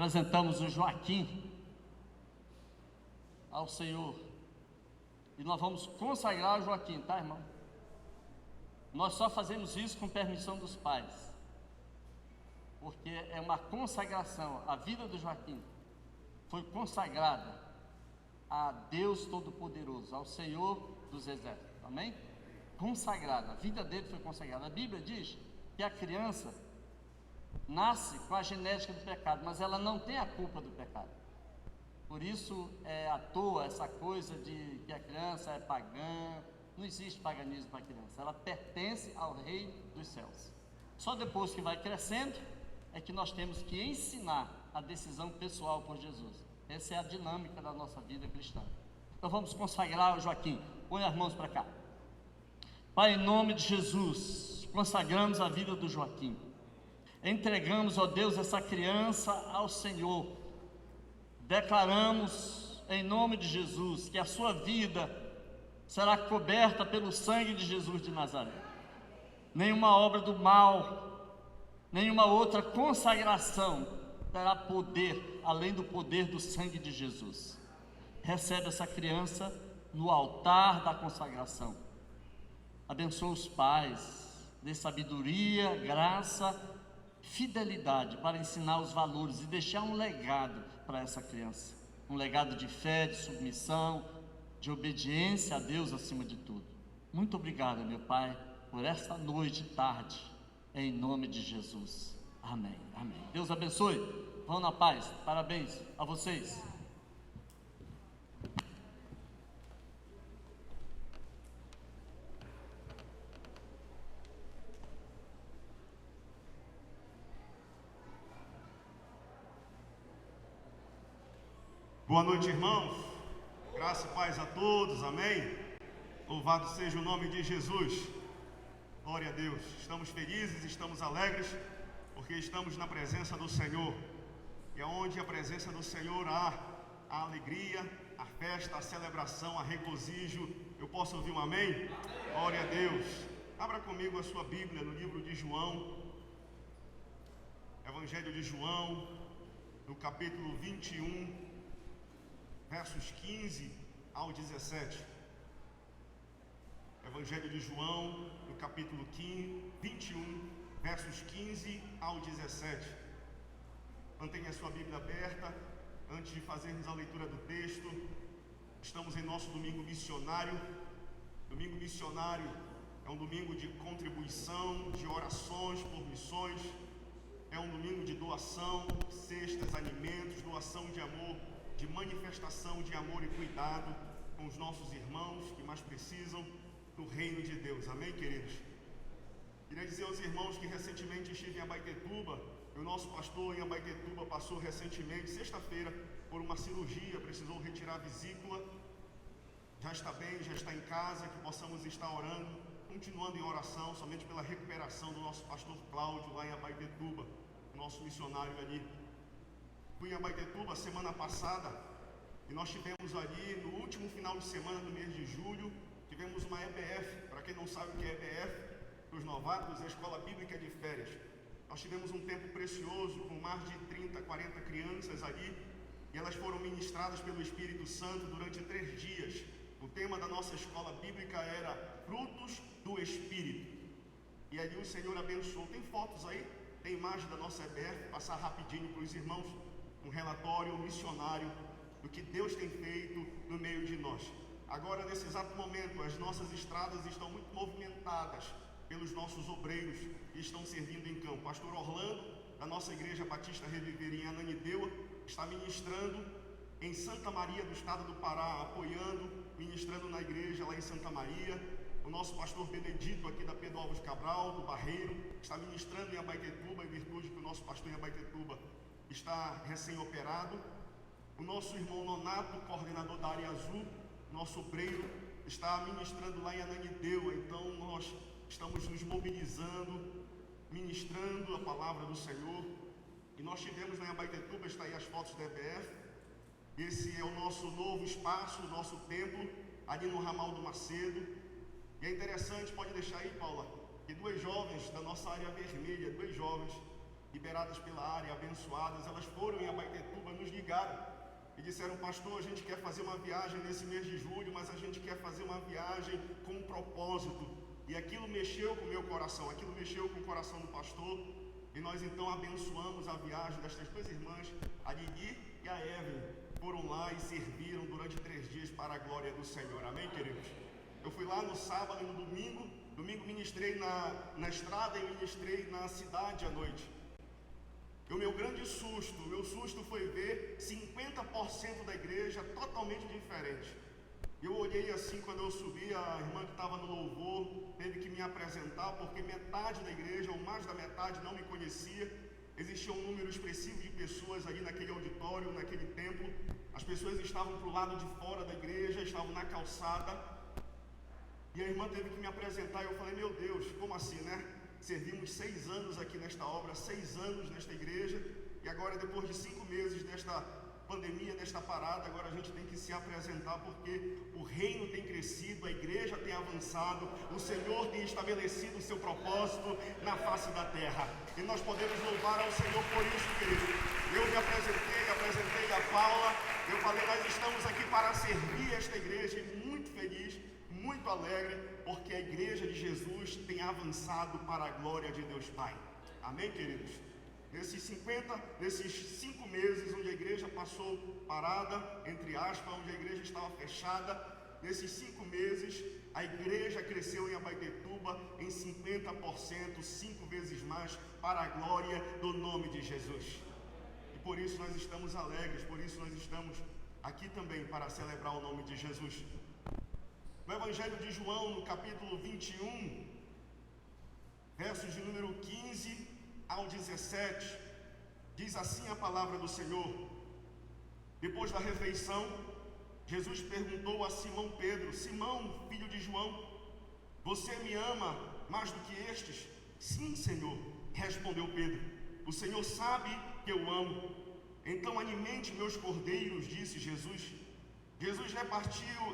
apresentamos o Joaquim ao Senhor, e nós vamos consagrar o Joaquim, tá, irmão? Nós só fazemos isso com permissão dos pais, porque é uma consagração. A vida do Joaquim foi consagrada a Deus Todo-Poderoso, ao Senhor dos Exércitos, amém? Consagrada, a vida dele foi consagrada. A Bíblia diz que a criança nasce com a genética do pecado, mas ela não tem a culpa do pecado. Por isso é à toa essa coisa de que a criança é pagã. Não existe paganismo para a criança, ela pertence ao Rei dos Céus. Só depois que vai crescendo é que nós temos que ensinar a decisão pessoal por Jesus. Essa é a dinâmica da nossa vida cristã. Então vamos consagrar o Joaquim. Põe as mãos para cá. Pai, em nome de Jesus, consagramos a vida do Joaquim. Entregamos, ó Deus, essa criança ao Senhor. Declaramos em nome de Jesus que a sua vida será coberta pelo sangue de Jesus de Nazaré. Nenhuma obra do mal, nenhuma outra consagração terá poder além do poder do sangue de Jesus. Recebe essa criança no altar da consagração. Abençoa os pais, dê sabedoria, graça, fidelidade para ensinar os valores e deixar um legado para essa criança. Um legado de fé, de submissão, de obediência a Deus acima de tudo. Muito obrigado, meu Pai, por esta noite e tarde, em nome de Jesus. Amém, amém. Deus abençoe. Vão na paz. Parabéns a vocês. Boa noite, irmãos. Graça e paz a todos, amém? Louvado seja o nome de Jesus. Glória a Deus. Estamos felizes, estamos alegres, porque estamos na presença do Senhor. E aonde a presença do Senhor há a alegria, a festa, a celebração, a regozijo. Eu posso ouvir um amém? Glória a Deus. Abra comigo a sua Bíblia no livro de João, Evangelho de João, no capítulo 21, versos 15 ao 17. Evangelho de João, no capítulo 21, versos 15 ao 17. Mantenha a sua Bíblia aberta. Antes de fazermos a leitura do texto, estamos em nosso domingo missionário. Domingo missionário é um domingo de contribuição, de orações por missões. É um domingo de doação, cestas, alimentos, doação de amor, de manifestação de amor e cuidado com os nossos irmãos que mais precisam do reino de Deus. Amém, queridos? Queria dizer aos irmãos que recentemente estive em Abaetetuba, e o nosso pastor em Abaetetuba passou recentemente, sexta-feira, por uma cirurgia, precisou retirar a vesícula. Já está bem, já está em casa, que possamos estar orando, continuando em oração, somente pela recuperação do nosso pastor Cláudio lá em Abaetetuba, o nosso missionário ali. Fui em Abaetetuba semana passada e nós tivemos ali, no último final de semana do mês de julho, tivemos uma EBF. Para quem não sabe o que é EBF, para os novatos, é a Escola Bíblica de Férias. Nós tivemos um tempo precioso com mais de 30, 40 crianças ali, e elas foram ministradas pelo Espírito Santo durante 3 dias. O tema da nossa escola bíblica era Frutos do Espírito. E ali o Senhor abençoou. Tem fotos aí? Tem imagem da nossa EBF? Passar rapidinho para os irmãos. Um relatório missionário do que Deus tem feito no meio de nós. Agora, nesse exato momento, as nossas estradas estão muito movimentadas pelos nossos obreiros que estão servindo em campo. Pastor Orlando, da nossa Igreja Batista Reviver em Ananindeua, está ministrando em Santa Maria do estado do Pará, apoiando, ministrando na igreja lá em Santa Maria. O nosso pastor Benedito, aqui da Pedro Alves Cabral, do Barreiro, está ministrando em Abaetetuba, em virtude que o nosso pastor em Abaetetuba está recém-operado. O nosso irmão Nonato, coordenador da área azul, nosso obreiro, está ministrando lá em Ananindeua. Então nós estamos nos mobilizando, ministrando a palavra do Senhor. E nós tivemos lá em Abaetetuba, está aí as fotos da EBF. Esse é o nosso novo espaço, o nosso templo, ali no ramal do Macedo. E é interessante, pode deixar aí, Paula, que 2 jovens da nossa área vermelha, 2 jovens, liberadas pela área, abençoadas, elas foram em Abaetetuba, nos ligaram e disseram: pastor, a gente quer fazer uma viagem nesse mês de julho, mas a gente quer fazer uma viagem com um propósito. E aquilo mexeu com o meu coração, aquilo mexeu com o coração do pastor, e nós então abençoamos a viagem destas duas irmãs, a Didi e a Evelyn. Foram lá e serviram durante 3 dias para a glória do Senhor, amém, queridos? Eu fui lá no sábado e no domingo ministrei na estrada e ministrei na cidade à noite. E o meu grande susto foi ver 50% da igreja totalmente diferente. Eu olhei assim quando eu subi, a irmã que estava no louvor teve que me apresentar, porque metade da igreja, ou mais da metade, não me conhecia. Existia um número expressivo de pessoas ali naquele auditório, naquele templo. As pessoas estavam para o lado de fora da igreja, estavam na calçada. E a irmã teve que me apresentar, e eu falei: meu Deus, como assim, né? Servimos 6 anos aqui nesta obra, 6 anos nesta igreja, e agora, depois de 5 meses desta pandemia, desta parada, agora a gente tem que se apresentar, porque o reino tem crescido, a igreja tem avançado, o Senhor tem estabelecido o seu propósito na face da terra, e nós podemos louvar ao Senhor por isso, querido. Eu me apresentei a Paula, eu falei: nós estamos aqui para servir esta igreja, e muito feliz, muito alegre, porque a igreja de Jesus tem avançado para a glória de Deus Pai. Amém, queridos? Nesses 5 meses onde a igreja passou parada, entre aspas, onde a igreja estava fechada, nesses 5 meses a igreja cresceu em Abaetetuba em 50%, 5 vezes mais, para a glória do nome de Jesus. E por isso nós estamos alegres, por isso nós estamos aqui também para celebrar o nome de Jesus. No Evangelho de João, no capítulo 21, versos de número 15 ao 17, diz assim a palavra do Senhor: depois da refeição, Jesus perguntou a Simão Pedro: Simão, filho de João, você me ama mais do que estes? Sim, Senhor, respondeu Pedro, o Senhor sabe que eu amo. Então alimente meus cordeiros, disse Jesus. Jesus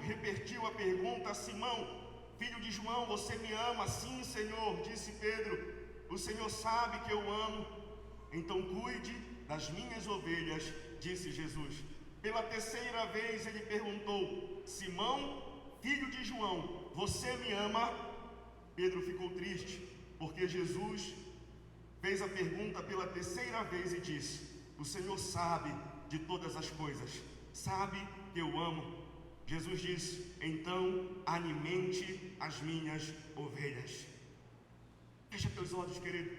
repetiu a pergunta: Simão, filho de João, você me ama? Sim, Senhor, disse Pedro, o Senhor sabe que eu amo. Então cuide das minhas ovelhas, disse Jesus. Pela 3ª vez ele perguntou: Simão, filho de João, você me ama? Pedro ficou triste, porque Jesus fez a pergunta pela 3ª vez e disse: o Senhor sabe de todas as coisas, sabe que eu amo. Jesus disse: então alimente as minhas ovelhas. Fecha teus olhos, querido.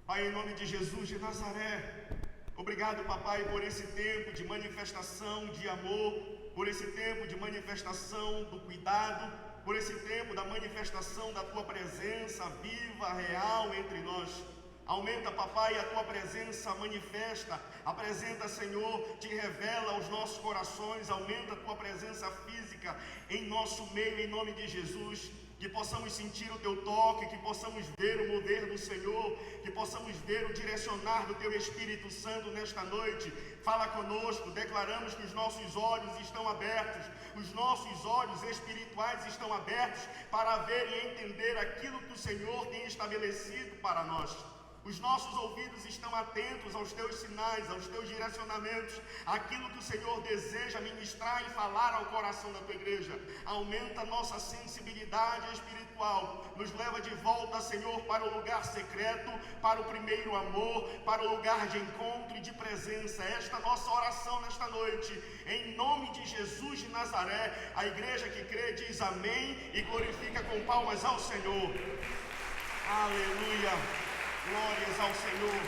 Pai, em nome de Jesus de Nazaré, obrigado, papai, por esse tempo de manifestação de amor, por esse tempo de manifestação do cuidado, por esse tempo da manifestação da tua presença viva, real entre nós. Aumenta, papai, a tua presença manifesta, apresenta, Senhor, te revela aos nossos corações, aumenta a tua presença física em nosso meio, em nome de Jesus. Que possamos sentir o teu toque, que possamos ver o mover do Senhor, que possamos ver o direcionar do teu Espírito Santo nesta noite. Fala conosco, declaramos que os nossos olhos estão abertos, os nossos olhos espirituais estão abertos para ver e entender aquilo que o Senhor tem estabelecido para nós. Os nossos ouvidos estão atentos aos teus sinais, aos teus direcionamentos, aquilo que o Senhor deseja ministrar e falar ao coração da tua igreja. Aumenta a nossa sensibilidade espiritual, nos leva de volta, Senhor, para o lugar secreto, para o primeiro amor, para o lugar de encontro e de presença. Esta nossa oração nesta noite, em nome de Jesus de Nazaré. A igreja que crê diz amém e glorifica com palmas ao Senhor. Aleluia. Glórias ao Senhor.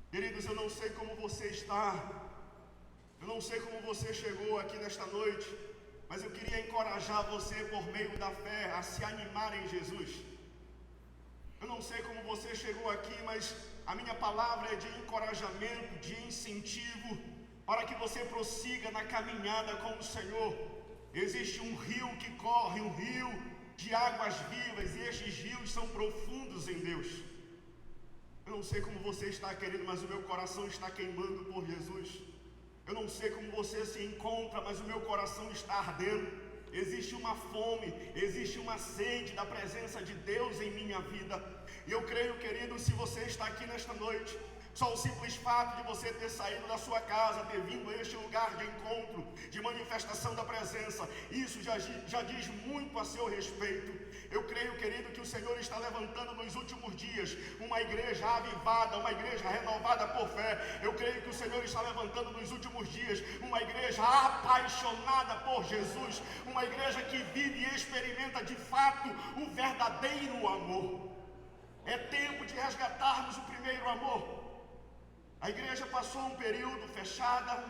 Queridos, eu não sei como você está, eu não sei como você chegou aqui nesta noite, mas eu queria encorajar você por meio da fé a se animar em Jesus. Eu não sei como você chegou aqui, mas a minha palavra é de encorajamento, de incentivo, para que você prossiga na caminhada com o Senhor. Existe um rio que corre, um rio de águas vivas, e estes rios são profundos em Deus. Eu não sei como você está, querido, mas o meu coração está queimando por Jesus. Eu não sei como você se encontra, mas o meu coração está ardendo. existe uma fome, existe uma sede da presença de Deus em minha vida. E eu creio, querido, se você está aqui nesta noite, só o simples fato de você ter saído da sua casa, ter vindo a este lugar de encontro, de manifestação da presença, isso já diz muito a seu respeito. Eu creio, querido, que o Senhor está levantando nos últimos dias uma igreja avivada, uma igreja renovada por fé. Eu creio que o Senhor está levantando nos últimos dias uma igreja apaixonada por Jesus, uma igreja que vive e experimenta de fato o verdadeiro amor. É tempo de resgatarmos o primeiro amor. A igreja passou um período fechada,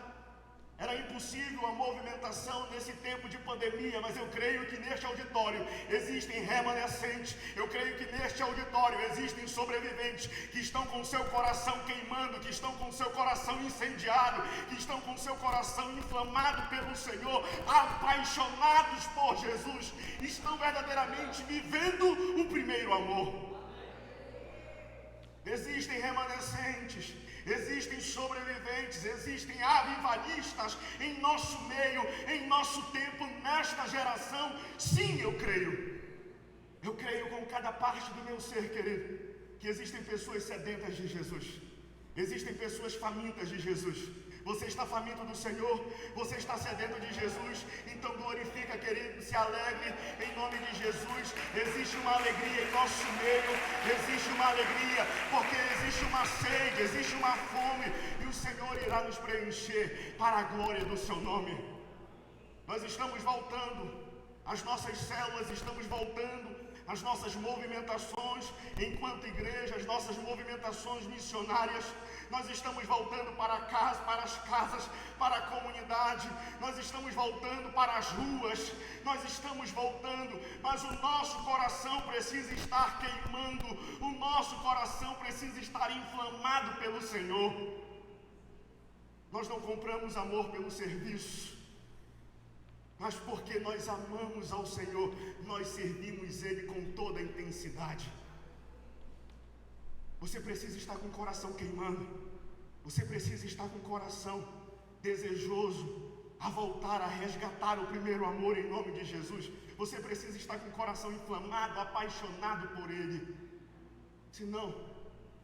era impossível a movimentação nesse tempo de pandemia, mas eu creio que neste auditório existem remanescentes, eu creio que neste auditório existem sobreviventes que estão com seu coração queimando, que estão com seu coração incendiado, que estão com seu coração inflamado pelo Senhor, apaixonados por Jesus, estão verdadeiramente vivendo o primeiro amor. Existem remanescentes, existem sobreviventes, existem avivalistas em nosso meio, em nosso tempo, nesta geração. Sim, eu creio com cada parte do meu ser, querido, que existem pessoas sedentas de Jesus, existem pessoas famintas de Jesus. Você está faminto do Senhor, você está sedento de Jesus, então glorifica, querido, se alegre em nome de Jesus. Existe uma alegria em nosso meio, existe uma alegria, porque existe uma sede, existe uma fome, e o Senhor irá nos preencher para a glória do seu nome. Nós estamos voltando, as nossas células estamos voltando, as nossas movimentações enquanto igreja, as nossas movimentações missionárias. Nós estamos voltando para casa, para as casas, para a comunidade, nós estamos voltando para as ruas, nós estamos voltando, mas o nosso coração precisa estar queimando, o nosso coração precisa estar inflamado pelo Senhor. Nós não compramos amor pelo serviço, mas porque nós amamos ao Senhor, nós servimos Ele com toda a intensidade. Você precisa estar com o coração queimando, você precisa estar com o coração desejoso a voltar a resgatar o primeiro amor em nome de Jesus. Você precisa estar com o coração inflamado, apaixonado por Ele. Senão,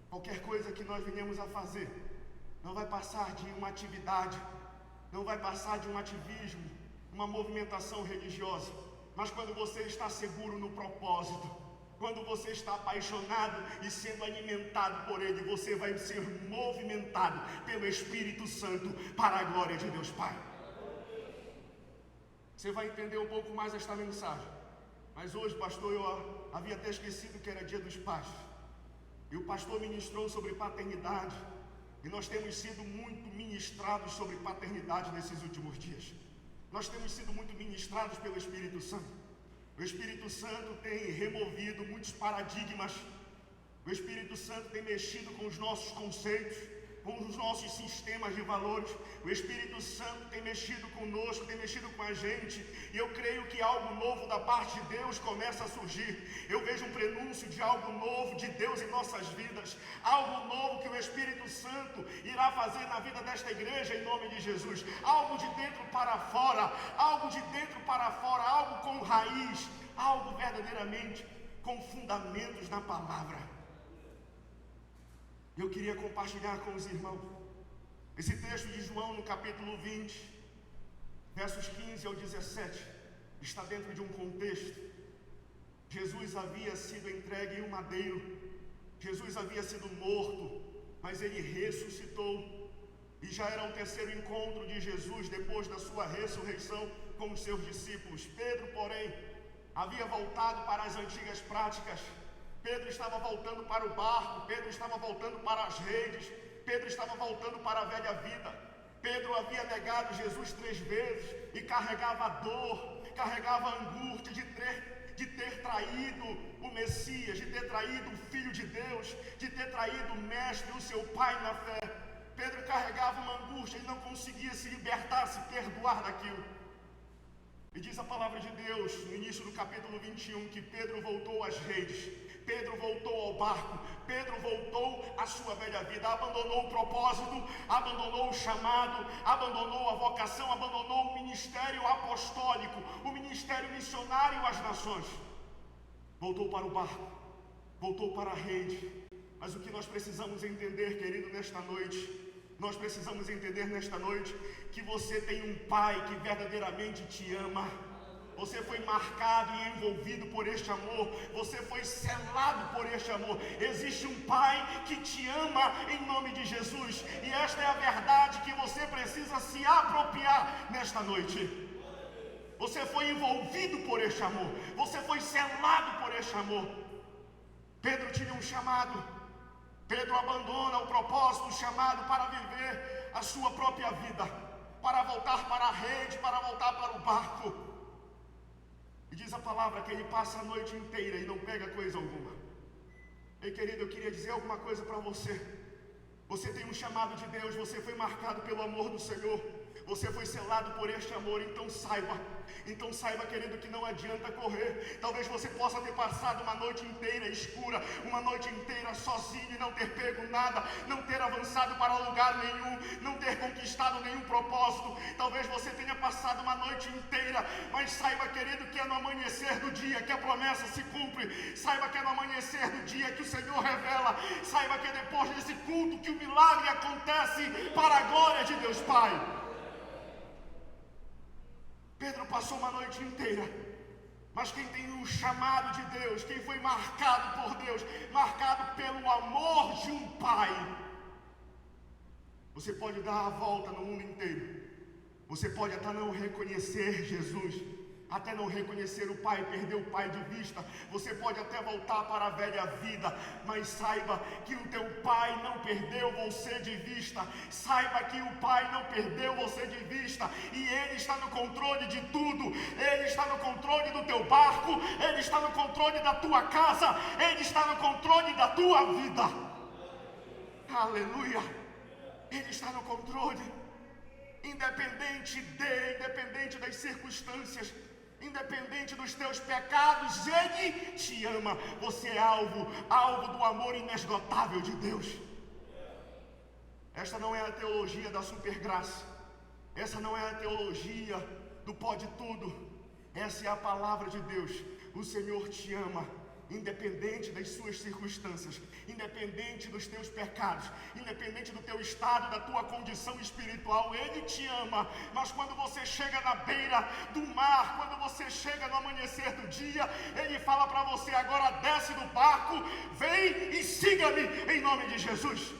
qualquer coisa que nós venhamos a fazer não vai passar de uma atividade, não vai passar de um ativismo, uma movimentação religiosa. Mas quando você está seguro no propósito, quando você está apaixonado e sendo alimentado por Ele, você vai ser movimentado pelo Espírito Santo para a glória de Deus Pai. Você vai entender um pouco mais esta mensagem. Mas hoje, pastor, eu havia até esquecido que era dia dos pais. E o pastor ministrou sobre paternidade. E nós temos sido muito ministrados sobre paternidade nesses últimos dias. Nós temos sido muito ministrados pelo Espírito Santo. O Espírito Santo tem removido muitos paradigmas. O Espírito Santo tem mexido com os nossos conceitos, com os nossos sistemas de valores. O Espírito Santo tem mexido conosco, tem mexido com a gente. E eu creio que algo novo da parte de Deus começa a surgir. Eu vejo um prenúncio de algo novo de Deus em nossas vidas. Algo novo que o Espírito Santo irá fazer na vida desta igreja em nome de Jesus. Algo de dentro para fora, algo de dentro para fora, algo com raiz, algo verdadeiramente com fundamentos na palavra. Eu queria compartilhar com os irmãos esse texto de João no capítulo 20, versos 15 ao 17, está dentro de um contexto. Jesus havia sido entregue em um madeiro, Jesus havia sido morto, mas Ele ressuscitou, e já era o terceiro encontro de Jesus depois da sua ressurreição com os seus discípulos. Pedro, porém, havia voltado para as antigas práticas. Pedro estava voltando para o barco, Pedro estava voltando para as redes, Pedro estava voltando para a velha vida. Pedro havia negado Jesus 3 vezes e carregava a dor, carregava a angústia de ter traído o Messias, de ter traído o Filho de Deus, de ter traído o Mestre, o seu Pai na fé. Pedro carregava uma angústia e não conseguia se libertar, se perdoar daquilo. E diz a palavra de Deus, no início do capítulo 21, que Pedro voltou às redes. Pedro voltou ao barco, Pedro voltou à sua velha vida, abandonou o propósito, abandonou o chamado, abandonou a vocação, abandonou o ministério apostólico, o ministério missionário às nações. Voltou para o barco, voltou para a rede. Mas o que nós precisamos entender, querido, nesta noite, nós precisamos entender nesta noite que você tem um Pai que verdadeiramente te ama. Você foi marcado e envolvido por este amor. Você foi selado por este amor. Existe um Pai que te ama em nome de Jesus. E esta é a verdade que você precisa se apropriar nesta noite. Você foi envolvido por este amor. Você foi selado por este amor. Pedro tinha um chamado. Pedro abandona o propósito, o chamado para viver a sua própria vida, para voltar para a rede, para voltar para o barco. E diz a palavra que ele passa a noite inteira e não pega coisa alguma. Ei, querido, eu queria dizer alguma coisa para você. Você tem um chamado de Deus, você foi marcado pelo amor do Senhor. Você foi selado por este amor, então saiba, querido, que não adianta correr. Talvez você possa ter passado uma noite inteira escura, uma noite inteira sozinho e não ter pego nada, não ter avançado para lugar nenhum, não ter conquistado nenhum propósito. Talvez você tenha passado uma noite inteira, mas saiba, querido, que é no amanhecer do dia que a promessa se cumpre. Saiba que é no amanhecer do dia que o Senhor revela. Saiba que é depois desse culto que o milagre acontece para a glória de Deus Pai. Pedro passou uma noite inteira, mas quem tem o chamado de Deus, quem foi marcado por Deus, marcado pelo amor de um Pai, você pode dar a volta no mundo inteiro, você pode até não reconhecer Jesus, até não reconhecer o Pai, perder o Pai de vista, você pode até voltar para a velha vida, mas saiba que o teu Pai não perdeu você de vista. Saiba que o Pai não perdeu você de vista, e Ele está no controle de tudo. Ele está no controle do teu barco, Ele está no controle da tua casa, Ele está no controle da tua vida. Aleluia! Ele está no controle, independente das circunstâncias, independente dos teus pecados, Ele te ama. Você é alvo do amor inesgotável de Deus. Esta não é a teologia da supergraça. Essa não é a teologia do pode tudo. Essa é a palavra de Deus. O Senhor te ama, independente das suas circunstâncias, independente dos teus pecados, independente do teu estado, da tua condição espiritual, Ele te ama. Mas quando você chega na beira do mar, quando você chega no amanhecer do dia, Ele fala para você: agora desce do barco, vem e siga-me em nome de Jesus.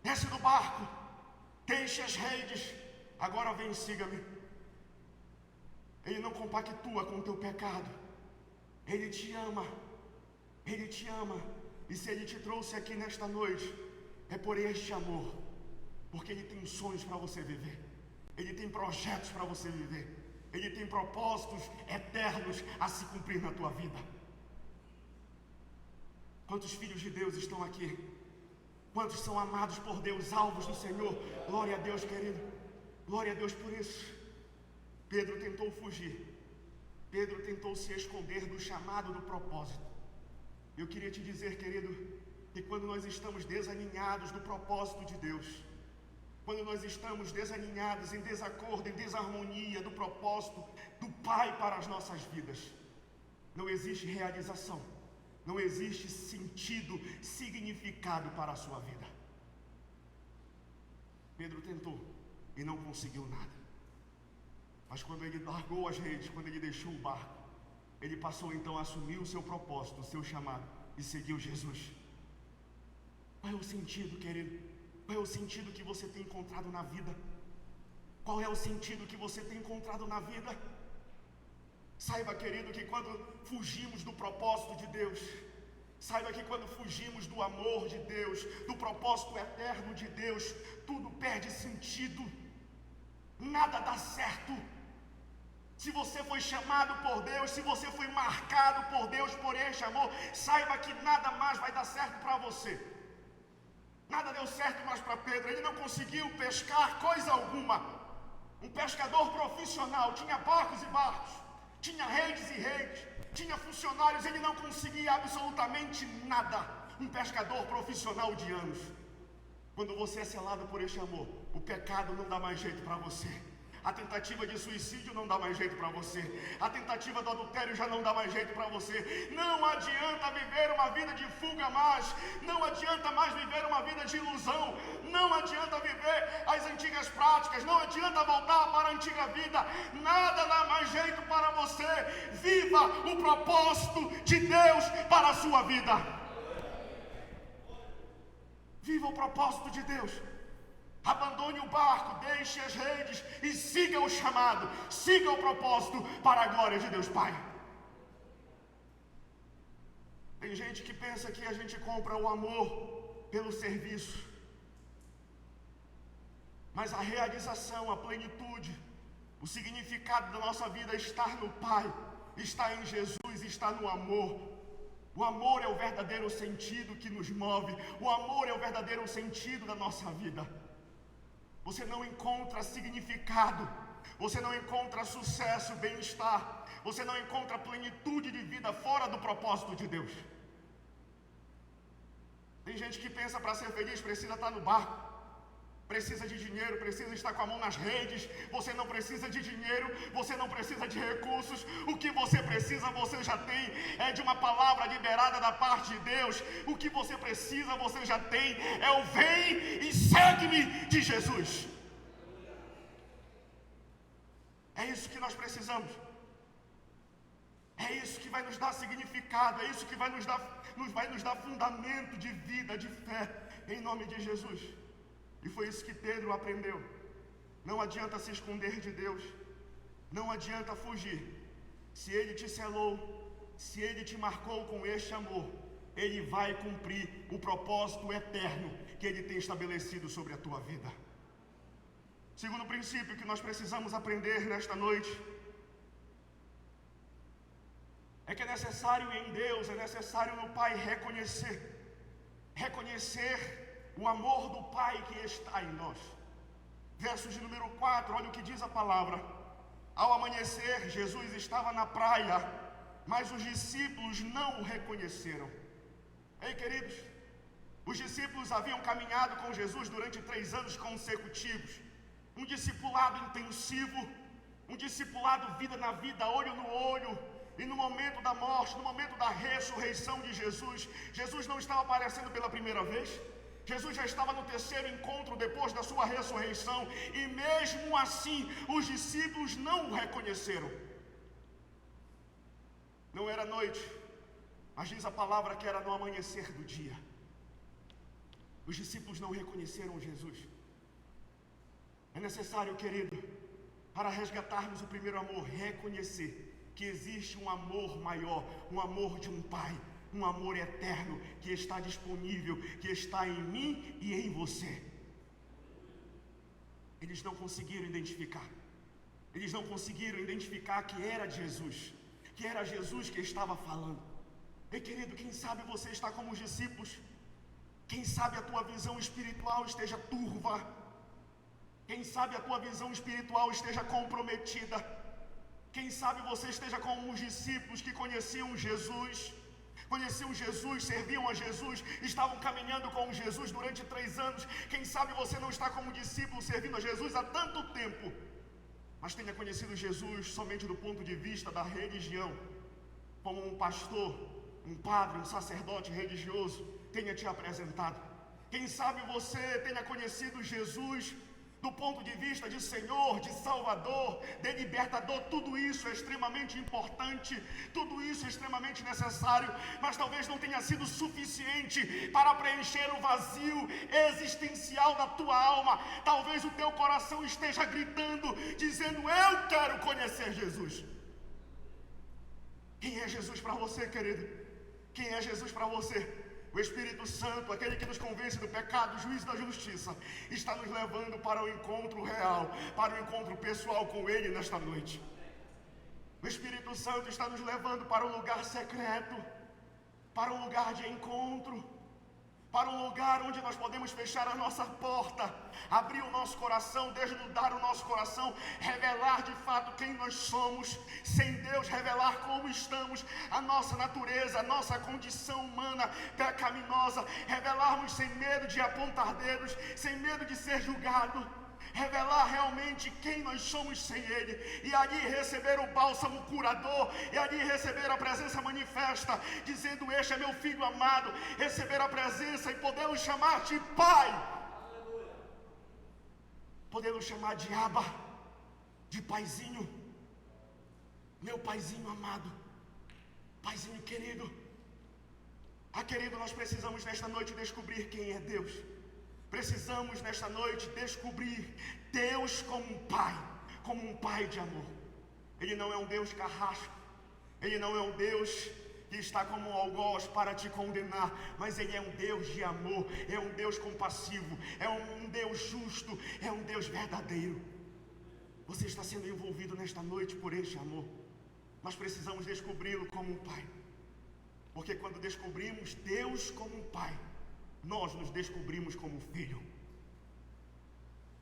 Desce do barco, deixe as redes, agora vem e siga-me. Ele não compactua com o teu pecado. Ele te ama, Ele te ama. E se Ele te trouxe aqui nesta noite, é por este amor, porque Ele tem sonhos para você viver, Ele tem projetos para você viver, Ele tem propósitos eternos a se cumprir na tua vida. Quantos filhos de Deus estão aqui? Quantos são amados por Deus, alvos do Senhor? Glória a Deus, querido, glória a Deus por isso. Pedro tentou fugir, Pedro tentou se esconder do chamado, do propósito. Eu queria te dizer, querido, que quando nós estamos desalinhados do propósito de Deus, quando nós estamos desalinhados, em desacordo, em desarmonia do propósito do Pai para as nossas vidas, não existe realização, não existe sentido, significado para a sua vida. Pedro tentou e não conseguiu nada. Mas quando ele largou as redes, quando ele deixou o barco, ele passou então a assumir o seu propósito, o seu chamado, e seguiu Jesus. Qual é o sentido, querido? Qual é o sentido que você tem encontrado na vida? Qual é o sentido que você tem encontrado na vida? Saiba, querido, que quando fugimos do propósito de Deus, saiba que quando fugimos do amor de Deus, do propósito eterno de Deus, tudo perde sentido, nada dá certo. Se você foi chamado por Deus, se você foi marcado por Deus por este amor, saiba que nada mais vai dar certo para você. Nada deu certo mais para Pedro, ele não conseguiu pescar coisa alguma. Um pescador profissional, tinha barcos e barcos, tinha redes e redes, tinha funcionários, ele não conseguia absolutamente nada. Um pescador profissional de anos. Quando você é selado por este amor, o pecado não dá mais jeito para você. A tentativa de suicídio não dá mais jeito para você. A tentativa do adultério já não dá mais jeito para você. Não adianta viver uma vida de fuga mais. Não adianta mais viver uma vida de ilusão. Não adianta viver as antigas práticas. Não adianta voltar para a antiga vida. Nada dá mais jeito para você. Viva o propósito de Deus para a sua vida. Viva o propósito de Deus. Abandone o barco, deixe as redes e siga o chamado, siga o propósito para a glória de Deus Pai. Tem gente que pensa que a gente compra o amor pelo serviço, mas a realização, a plenitude, o significado da nossa vida está no Pai, está em Jesus, está no amor. O amor é o verdadeiro sentido que nos move, o amor é o verdadeiro sentido da nossa vida. Você não encontra significado, você não encontra sucesso, bem-estar, você não encontra plenitude de vida fora do propósito de Deus. Tem gente que pensa para ser feliz precisa estar no barco, precisa de dinheiro, precisa estar com a mão nas redes. Você não precisa de dinheiro, você não precisa de recursos. O que você precisa, você já tem. É de uma palavra liberada da parte de Deus. O que você precisa, você já tem. É o vem e segue-me de Jesus. É isso que nós precisamos. É isso que vai nos dar significado. É isso que vai nos dar fundamento de vida, de fé, em nome de Jesus. E foi isso que Pedro aprendeu. Não adianta se esconder de Deus. Não adianta fugir. Se Ele te selou, se Ele te marcou com este amor, Ele vai cumprir o propósito eterno que Ele tem estabelecido sobre a tua vida. Segundo princípio que nós precisamos aprender nesta noite, é que é necessário em Deus, é necessário no Pai reconhecer o amor do Pai que está em nós. Versos de número 4, olha o que diz a palavra. Ao amanhecer, Jesus estava na praia, mas os discípulos não o reconheceram. Ei, queridos, os discípulos haviam caminhado com Jesus durante 3 anos consecutivos. Um discipulado intensivo, um discipulado vida na vida, olho no olho. E no momento da morte, no momento da ressurreição de Jesus, Jesus não estava aparecendo pela primeira vez. Jesus já estava no 3º encontro depois da sua ressurreição, e mesmo assim os discípulos não o reconheceram. Não era noite, mas diz a palavra que era no amanhecer do dia. Os discípulos não reconheceram Jesus. É necessário, querido, para resgatarmos o primeiro amor, reconhecer que existe um amor maior, um amor de um Pai, um amor eterno que está disponível, que está em mim e em você. Eles não conseguiram identificar. Eles não conseguiram identificar que era Jesus, que era Jesus que estava falando. E querido, quem sabe você está como os discípulos? Quem sabe a tua visão espiritual esteja turva? Quem sabe a tua visão espiritual esteja comprometida? Quem sabe você esteja como os discípulos que conheciam Jesus, serviam a Jesus, estavam caminhando com Jesus durante 3 anos. Quem sabe você não está como discípulo servindo a Jesus há tanto tempo, mas tenha conhecido Jesus somente do ponto de vista da religião, como um pastor, um padre, um sacerdote religioso tenha te apresentado. Quem sabe você tenha conhecido Jesus do ponto de vista de Senhor, de Salvador, de Libertador. Tudo isso é extremamente importante, tudo isso é extremamente necessário, mas talvez não tenha sido suficiente para preencher o vazio existencial da tua alma. Talvez o teu coração esteja gritando, dizendo: eu quero conhecer Jesus. Quem é Jesus para você, querido? Quem é Jesus para você? O Espírito Santo, aquele que nos convence do pecado, do juízo e da justiça, está nos levando para o encontro real, para o encontro pessoal com Ele nesta noite. O Espírito Santo está nos levando para um lugar secreto, para um lugar de encontro, para um lugar onde nós podemos fechar a nossa porta, abrir o nosso coração, desnudar o nosso coração, revelar de fato quem nós somos, sem Deus, revelar como estamos, a nossa natureza, a nossa condição humana pecaminosa, revelarmos sem medo de apontar dedos, sem medo de ser julgado, revelar realmente quem nós somos sem Ele, e ali receber o bálsamo curador, e ali receber a presença manifesta, dizendo: este é meu filho amado, receber a presença e podê-lo chamar de Pai, podê-lo chamar de Abba, de Paizinho, meu Paizinho amado, Paizinho querido. Querido, nós precisamos nesta noite descobrir quem é Deus. Precisamos nesta noite descobrir Deus como um pai de amor. Ele não é um Deus carrasco, Ele não é um Deus que está como um algoz para te condenar, mas Ele é um Deus de amor, é um Deus compassivo, é um Deus justo, é um Deus verdadeiro. Você está sendo envolvido nesta noite por este amor. Nós precisamos descobri-lo como um pai, porque quando descobrimos Deus como um pai, nós nos descobrimos como filho.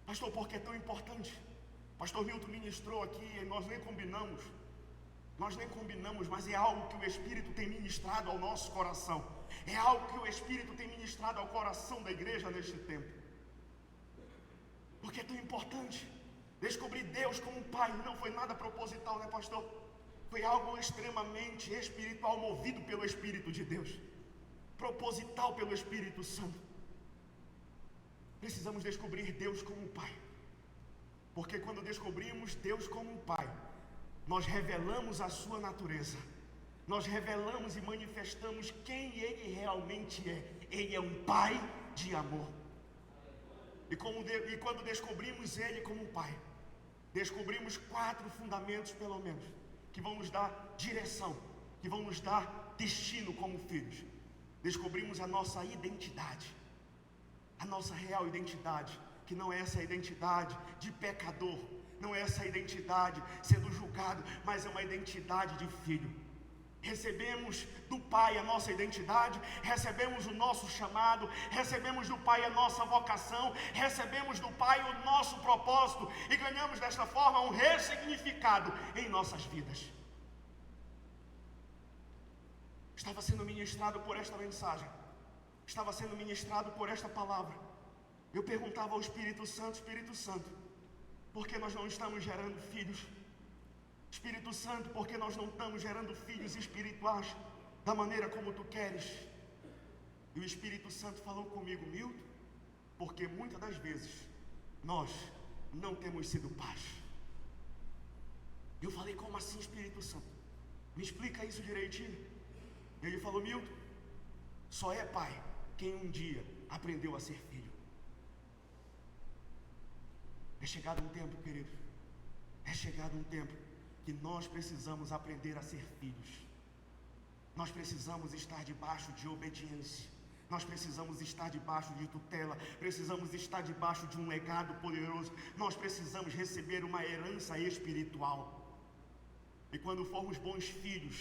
Pastor, por que é tão importante? Pastor Milton ministrou aqui e nós nem combinamos, mas é algo que o Espírito tem ministrado ao nosso coração, é algo que o Espírito tem ministrado ao coração da igreja neste tempo. Por que é tão importante descobrir Deus como um pai? Não foi nada proposital, né, pastor? Foi algo extremamente espiritual, movido pelo Espírito de Deus, proposital pelo Espírito Santo. Precisamos descobrir Deus como um pai, porque quando descobrimos Deus como um pai, nós revelamos a sua natureza, nós revelamos e manifestamos quem Ele realmente é. Ele é um pai de amor. E quando descobrimos Ele como um pai, descobrimos 4 fundamentos pelo menos, que vão nos dar direção, que vão nos dar destino como filhos. Descobrimos a nossa identidade, a nossa real identidade, que não é essa identidade de pecador, não é essa identidade sendo julgado, mas é uma identidade de filho. Recebemos do Pai a nossa identidade, recebemos o nosso chamado, recebemos do Pai a nossa vocação, recebemos do Pai o nosso propósito e ganhamos desta forma um ressignificado em nossas vidas. Estava sendo ministrado por esta mensagem, estava sendo ministrado por esta palavra. Eu perguntava ao Espírito Santo, por que nós não estamos gerando filhos? Espírito Santo, por que nós não estamos gerando filhos espirituais da maneira como Tu queres? E o Espírito Santo falou comigo: Milton, porque muitas das vezes nós não temos sido pais. Eu falei: como assim, Espírito Santo? Me explica isso direitinho. Ele falou: Milton, só é pai quem um dia aprendeu a ser filho. É chegado um tempo, querido, é chegado um tempo que nós precisamos aprender a ser filhos. Nós precisamos estar debaixo de obediência, nós precisamos estar debaixo de tutela, precisamos estar debaixo de um legado poderoso, nós precisamos receber uma herança espiritual. E quando formos bons filhos,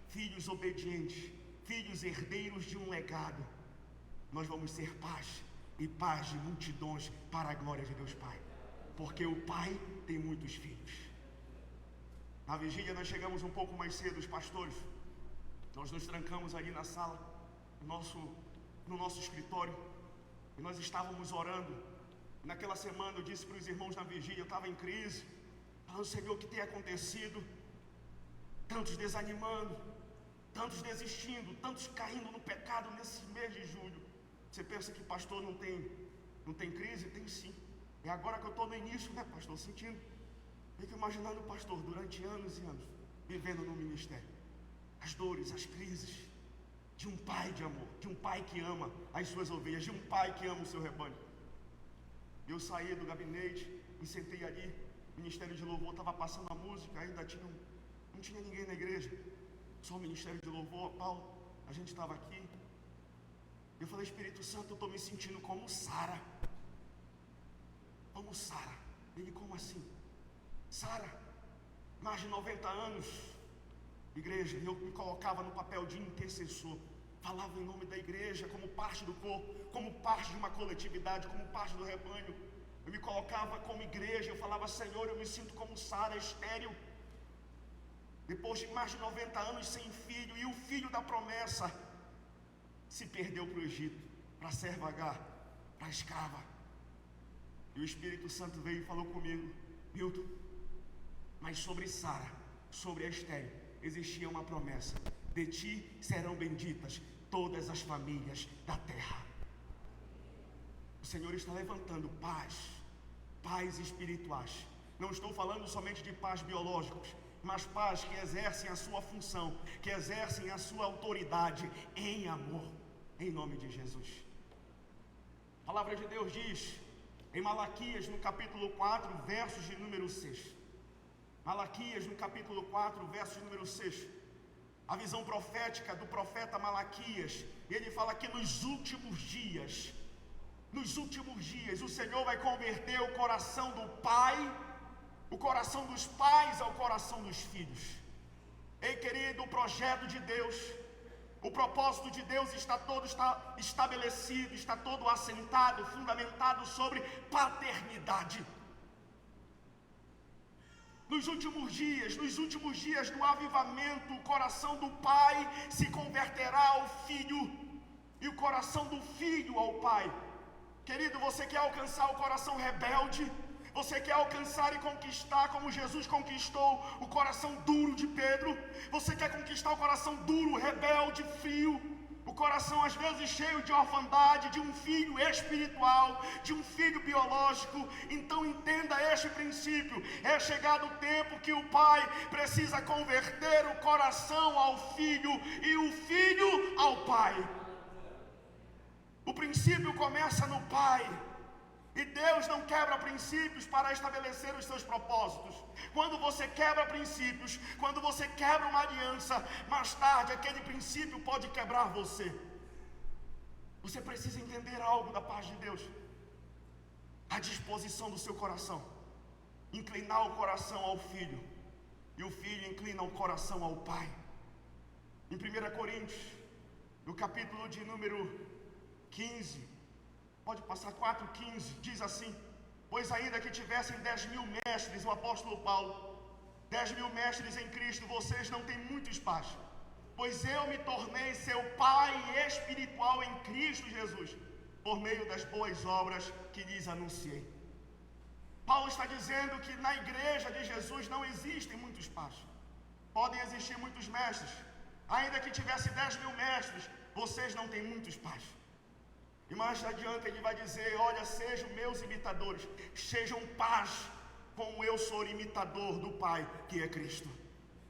filhos obedientes, filhos herdeiros de um legado, nós vamos ser paz, e paz de multidões para a glória de Deus Pai, porque o Pai tem muitos filhos. Na vigília nós chegamos um pouco mais cedo, os pastores, nós nos trancamos ali na sala, no nosso escritório, e nós estávamos orando. Naquela semana eu disse para os irmãos na vigília, eu estava em crise, falando: Senhor, o que tem acontecido? Tantos desanimando, tantos desistindo, tantos caindo no pecado nesse mês de julho. Você pensa que pastor não tem crise? Tem sim. É agora que eu estou no início, né, pastor, sentindo. Fico imaginando o pastor durante anos e anos, vivendo no ministério, as dores, as crises, de um pai de amor, de um pai que ama as suas ovelhas, de um pai que ama o seu rebanho. Eu saí do gabinete, me sentei ali, o ministério de louvor estava passando a música, ainda não tinha ninguém na igreja, só o ministério de louvor, Paulo, a gente estava aqui. Eu falei: Espírito Santo, eu estou me sentindo como Sara. Como Sara. Ele: como assim? Sara, mais de 90 anos, igreja, eu me colocava no papel de intercessor, falava em nome da igreja, igreja, como parte do corpo, como parte de uma coletividade, como parte do rebanho. Eu me colocava como igreja, eu falava: Senhor, eu me sinto como Sara, estéril, depois de mais de 90 anos sem filho, e o filho da promessa se perdeu para o Egito, para a serva Agar, para a escrava. E o Espírito Santo veio e falou comigo: Milton, mas sobre Sara, sobre a estéril, existia uma promessa: de ti serão benditas todas as famílias da terra. O Senhor está levantando pais espirituais. Não estou falando somente de pais biológicos, mas pais que exercem a sua função, que exercem a sua autoridade em amor, em nome de Jesus. A palavra de Deus diz em Malaquias, no capítulo 4, versos de número 6. Malaquias, no capítulo 4, versos de número 6. A visão profética do profeta Malaquias, ele fala que nos últimos dias, o Senhor vai converter o coração do pai, o coração dos pais ao coração dos filhos. Ei, querido, o projeto de Deus, o propósito de Deus está estabelecido, está todo assentado, fundamentado sobre paternidade. Nos últimos dias do avivamento, o coração do pai se converterá ao filho, e o coração do filho ao pai. Querido, você quer alcançar o coração rebelde? Você quer alcançar e conquistar como Jesus conquistou o coração duro de Pedro? Você quer conquistar o coração duro, rebelde, frio? O coração às vezes cheio de orfandade, de um filho espiritual, de um filho biológico? Então entenda este princípio: é chegado o tempo que o pai precisa converter o coração ao filho e o filho ao pai. O princípio começa no pai. E Deus não quebra princípios para estabelecer os seus propósitos. Quando você quebra princípios, quando você quebra uma aliança, mais tarde aquele princípio pode quebrar você. Você precisa entender algo da parte de Deus: a disposição do seu coração, inclinar o coração ao filho, e o filho inclina o coração ao pai. Em 1 Coríntios, no capítulo de número 15, pode passar 4,15, diz assim: pois ainda que tivessem 10.000 mestres, o apóstolo Paulo, 10.000 mestres em Cristo, vocês não têm muito espaço, pois eu me tornei seu pai espiritual em Cristo Jesus, por meio das boas obras que lhes anunciei. Paulo está dizendo que na igreja de Jesus não existem muito espaço. Podem existir muitos mestres, ainda que tivesse 10.000 mestres, vocês não têm muito espaço. E mais adiante ele vai dizer: olha, sejam meus imitadores, sejam paz, como eu sou imitador do Pai, que é Cristo.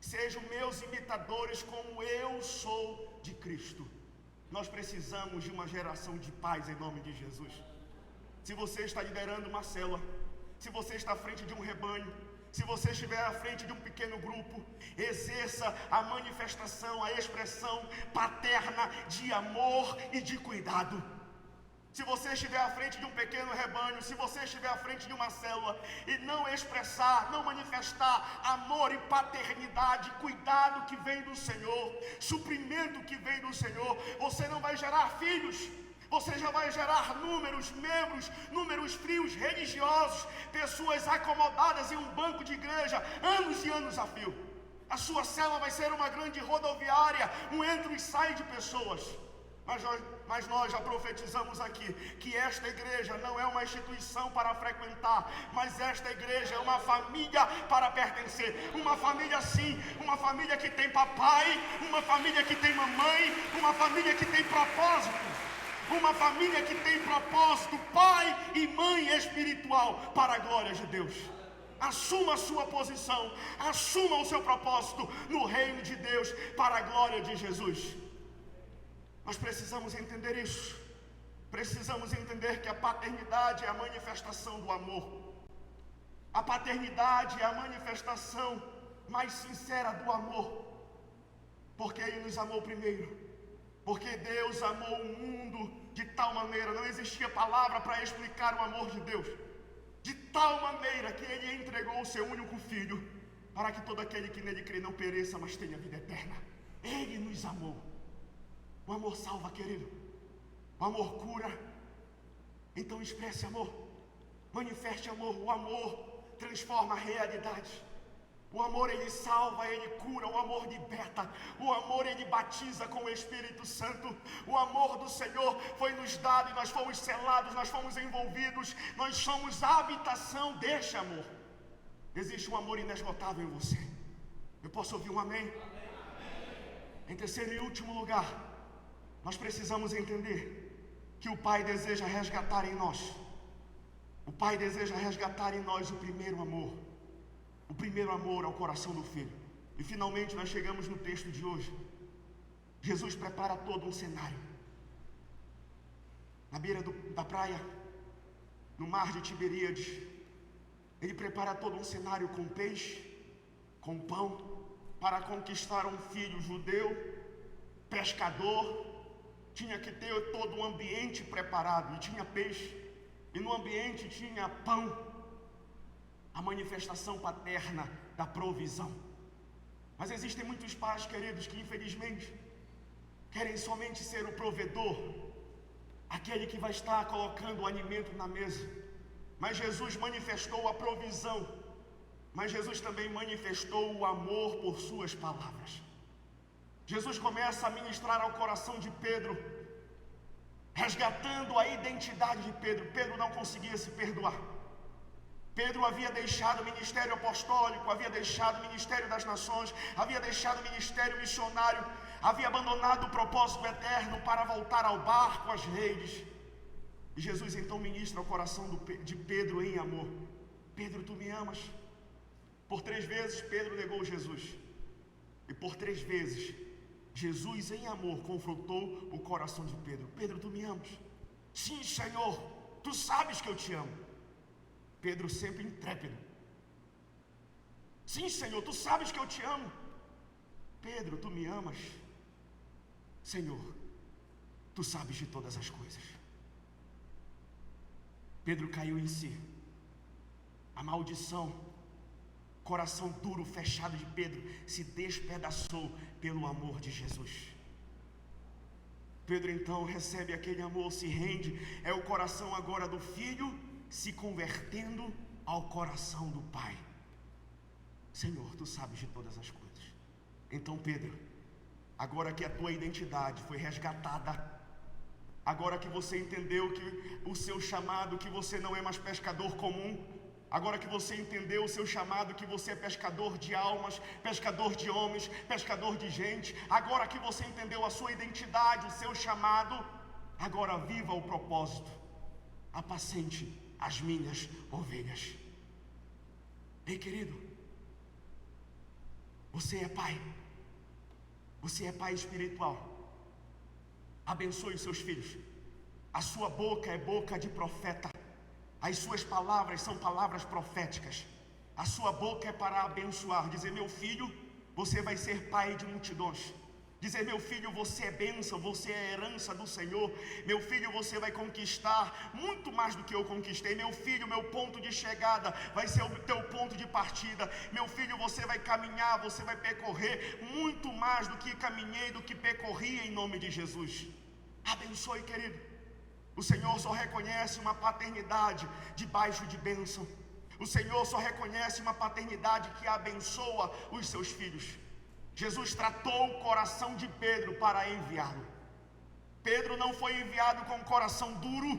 Sejam meus imitadores, como eu sou de Cristo. Nós precisamos de uma geração de paz em nome de Jesus. Se você está liderando uma célula, se você está à frente de um rebanho, se você estiver à frente de um pequeno grupo, exerça a manifestação, a expressão paterna de amor e de cuidado. Se você estiver à frente de um pequeno rebanho, se você estiver à frente de uma célula e não expressar, não manifestar amor e paternidade, cuidado que vem do Senhor, suprimento que vem do Senhor, você não vai gerar filhos. Você já vai gerar números frios, religiosos, pessoas acomodadas em um banco de igreja, anos e anos a fio. A sua célula vai ser uma grande rodoviária, um entra e sai de pessoas. Mas nós já profetizamos aqui que esta igreja não é uma instituição para frequentar, mas esta igreja é uma família para pertencer. Uma família sim, uma família que tem papai, uma família que tem mamãe, uma família que tem propósito. Uma família que tem propósito, pai e mãe espiritual, para a glória de Deus. Assuma a sua posição, assuma o seu propósito no reino de Deus, para a glória de Jesus. Nós precisamos entender isso. Precisamos entender que a paternidade é a manifestação do amor. A paternidade é a manifestação mais sincera do amor, porque Ele nos amou primeiro. Porque Deus amou o mundo de tal maneira, não existia palavra para explicar o amor de Deus, de tal maneira que Ele entregou o seu único Filho, para que todo aquele que nele crê não pereça, mas tenha vida eterna. Ele nos amou. O amor salva, querido. O amor cura. Então expresse amor, manifeste amor. O amor transforma a realidade. O amor, ele salva, ele cura. O amor liberta. O amor, ele batiza com o Espírito Santo. O amor do Senhor foi nos dado e nós fomos selados, nós fomos envolvidos, nós somos a habitação deste amor. Existe um amor inesgotável em você. Eu posso ouvir um amém? Em terceiro e último lugar, nós precisamos entender que o Pai deseja resgatar em nós. O Pai deseja resgatar em nós o primeiro amor. O primeiro amor ao coração do Filho. E finalmente nós chegamos no texto de hoje. Jesus prepara todo um cenário. Na beira da praia, no mar de Tiberíades, ele prepara todo um cenário com peixe, com pão, para conquistar um filho judeu, pescador. Tinha que ter todo um ambiente preparado, e tinha peixe, e no ambiente tinha pão, a manifestação paterna da provisão. Mas existem muitos pais, queridos, que infelizmente querem somente ser o provedor, aquele que vai estar colocando o alimento na mesa. Mas Jesus manifestou a provisão, mas Jesus também manifestou o amor por suas palavras. Jesus começa a ministrar ao coração de Pedro, resgatando a identidade de Pedro. Pedro não conseguia se perdoar. Pedro havia deixado o ministério apostólico, havia deixado o ministério das nações, havia deixado o ministério missionário, havia abandonado o propósito eterno para voltar ao barco, às redes. E Jesus então ministra ao coração de Pedro em amor. Pedro, tu me amas? Por 3 vezes Pedro negou Jesus. E por 3 vezes Jesus em amor confrontou o coração de Pedro. Pedro, tu me amas? Sim, Senhor, tu sabes que eu te amo. Pedro sempre intrépido. Sim, Senhor, tu sabes que eu te amo. Pedro, tu me amas? Senhor, tu sabes de todas as coisas. Pedro caiu em si. A maldição, coração duro, fechado de Pedro, se despedaçou pelo amor de Jesus. Pedro então recebe aquele amor, se rende. É o coração agora do filho se convertendo ao coração do Pai. Senhor, tu sabes de todas as coisas. Então Pedro, agora que a tua identidade foi resgatada, agora que você entendeu que o seu chamado, que você não é mais pescador comum, agora que você entendeu o seu chamado, que você é pescador de almas, pescador de homens, pescador de gente, agora que você entendeu a sua identidade, o seu chamado, agora viva o propósito. Apacente as minhas ovelhas. Ei, querido, você é pai. Você é pai espiritual. Abençoe os seus filhos. A sua boca é boca de profeta. As suas palavras são palavras proféticas. A sua boca é para abençoar. Dizer, meu filho, você vai ser pai de multidões. Dizer, meu filho, você é bênção, você é herança do Senhor. Meu filho, você vai conquistar muito mais do que eu conquistei. Meu filho, meu ponto de chegada vai ser o teu ponto de partida. Meu filho, você vai caminhar, você vai percorrer muito mais do que caminhei, do que percorri em nome de Jesus. Abençoe, querido. O Senhor só reconhece uma paternidade debaixo de bênção. O Senhor só reconhece uma paternidade que abençoa os seus filhos. Jesus tratou o coração de Pedro para enviá-lo. Pedro não foi enviado com o coração duro.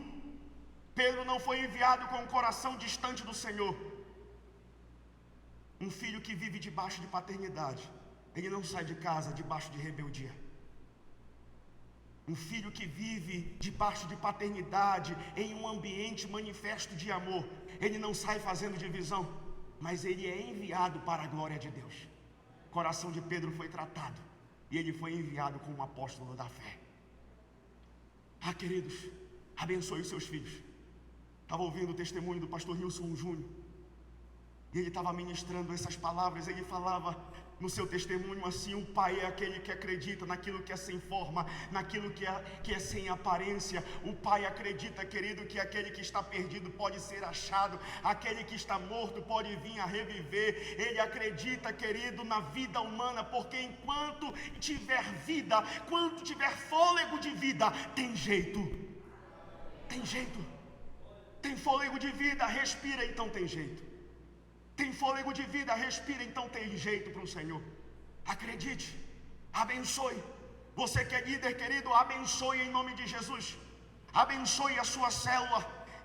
Pedro não foi enviado com o coração distante do Senhor. Um filho que vive debaixo de paternidade, ele não sai de casa debaixo de rebeldia. Um filho que vive debaixo de paternidade, em um ambiente manifesto de amor, ele não sai fazendo divisão, mas ele é enviado para a glória de Deus. O coração de Pedro foi tratado e ele foi enviado como apóstolo da fé. Ah, queridos, abençoe os seus filhos. Estava ouvindo o testemunho do pastor Wilson Júnior e ele estava ministrando essas palavras. Ele falava no seu testemunho assim: o pai é aquele que acredita naquilo que é sem forma, naquilo que é sem aparência. O pai acredita, querido, que aquele que está perdido pode ser achado, aquele que está morto pode vir a reviver. Ele acredita, querido, na vida humana, porque enquanto tiver vida, quando tiver fôlego de vida, tem jeito. Tem jeito. Tem fôlego de vida, respira, então tem jeito. Tem fôlego de vida, respira, então tem jeito para o Senhor. Acredite, abençoe. Você que é líder, querido, abençoe em nome de Jesus. Abençoe a sua célula.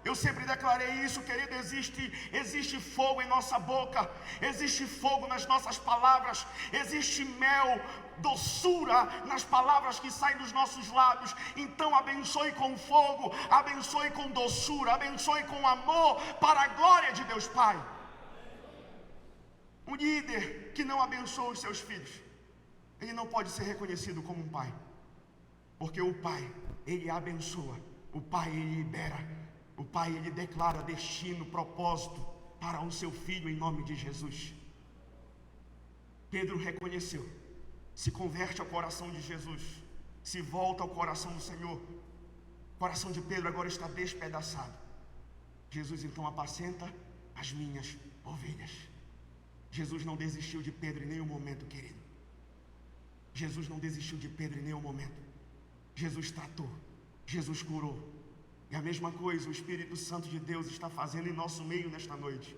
Eu sempre declarei isso, querido. Existe fogo em nossa boca, existe fogo nas nossas palavras, existe mel, doçura nas palavras que saem dos nossos lábios. Então abençoe com fogo, abençoe com doçura, abençoe com amor, para a glória de Deus Pai. Um líder que não abençoa os seus filhos, ele não pode ser reconhecido como um pai, porque o pai, ele abençoa, o pai, ele libera, o pai, ele declara destino, propósito para o seu filho em nome de Jesus. Pedro reconheceu, se converte ao coração de Jesus, se volta ao coração do Senhor. O coração de Pedro agora está despedaçado. Jesus então apacenta as minhas ovelhas. Jesus não desistiu de Pedro em nenhum momento, querido. Jesus não desistiu de Pedro em nenhum momento. Jesus tratou, Jesus curou. E a mesma coisa o Espírito Santo de Deus está fazendo em nosso meio nesta noite.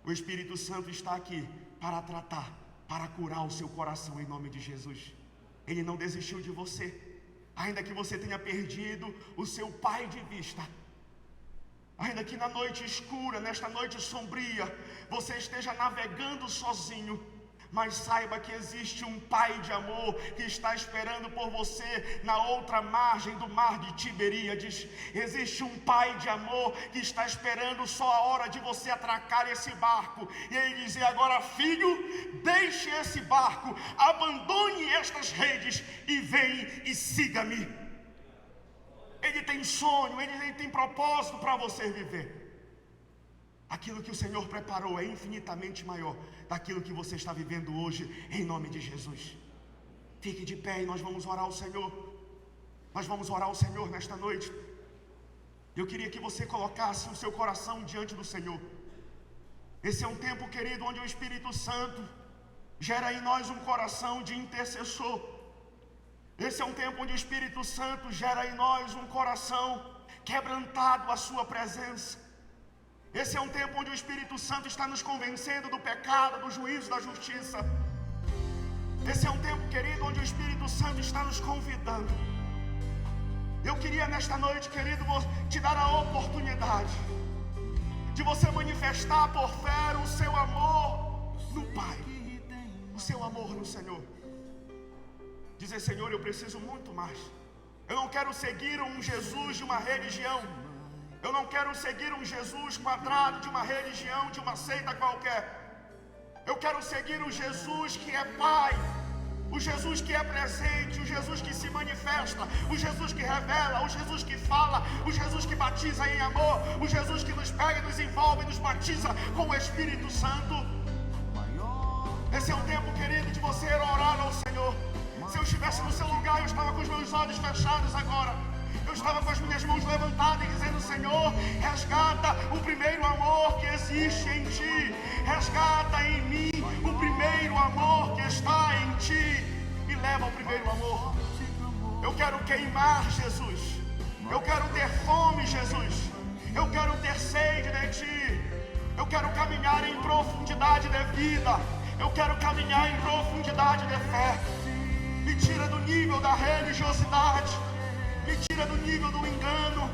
O Espírito Santo está aqui para tratar, para curar o seu coração em nome de Jesus. Ele não desistiu de você, ainda que você tenha perdido o seu pai de vista. Ainda que na noite escura, nesta noite sombria, você esteja navegando sozinho, mas saiba que existe um pai de amor que está esperando por você na outra margem do mar de Tiberíades. Existe um pai de amor que está esperando só a hora de você atracar esse barco e ele dizer: agora, filho, deixe esse barco, abandone estas redes e vem e siga-me. Ele tem sonho, ele tem propósito para você viver. Aquilo que o Senhor preparou é infinitamente maior daquilo que você está vivendo hoje, em nome de Jesus. Fique de pé e nós vamos orar ao Senhor. Nós vamos orar ao Senhor nesta noite. Eu queria que você colocasse o seu coração diante do Senhor. Esse é um tempo, querido, onde o Espírito Santo gera em nós um coração de intercessor. Esse é um tempo onde o Espírito Santo gera em nós um coração quebrantado à sua presença. Esse é um tempo onde o Espírito Santo está nos convencendo do pecado, do juízo, da justiça. Esse é um tempo, querido, onde o Espírito Santo está nos convidando. Eu queria nesta noite, querido, te dar a oportunidade de você manifestar por fé o seu amor no Pai, o seu amor no Senhor. Dizer: Senhor, eu preciso muito mais. Eu não quero seguir um Jesus de uma religião. Eu não quero seguir um Jesus quadrado de uma religião, de uma seita qualquer. Eu quero seguir o Jesus que é Pai, o Jesus que é presente, o Jesus que se manifesta, o Jesus que revela, o Jesus que fala, o Jesus que batiza em amor, o Jesus que nos pega, nos envolve, nos batiza com o Espírito Santo. Esse é o tempo, querido, de você orar ao Senhor. Se eu estivesse no seu lugar, eu estava com os meus olhos fechados agora. Eu estava com as minhas mãos levantadas e dizendo: Senhor, resgata o primeiro amor que existe em Ti. Resgata em mim o primeiro amor que está em Ti. Me leva ao primeiro amor. Eu quero queimar, Jesus. Eu quero ter fome, Jesus. Eu quero ter sede de Ti. Eu quero caminhar em profundidade de vida. Eu quero caminhar em profundidade de fé. Me tira do nível da religiosidade. Me tira do nível do engano.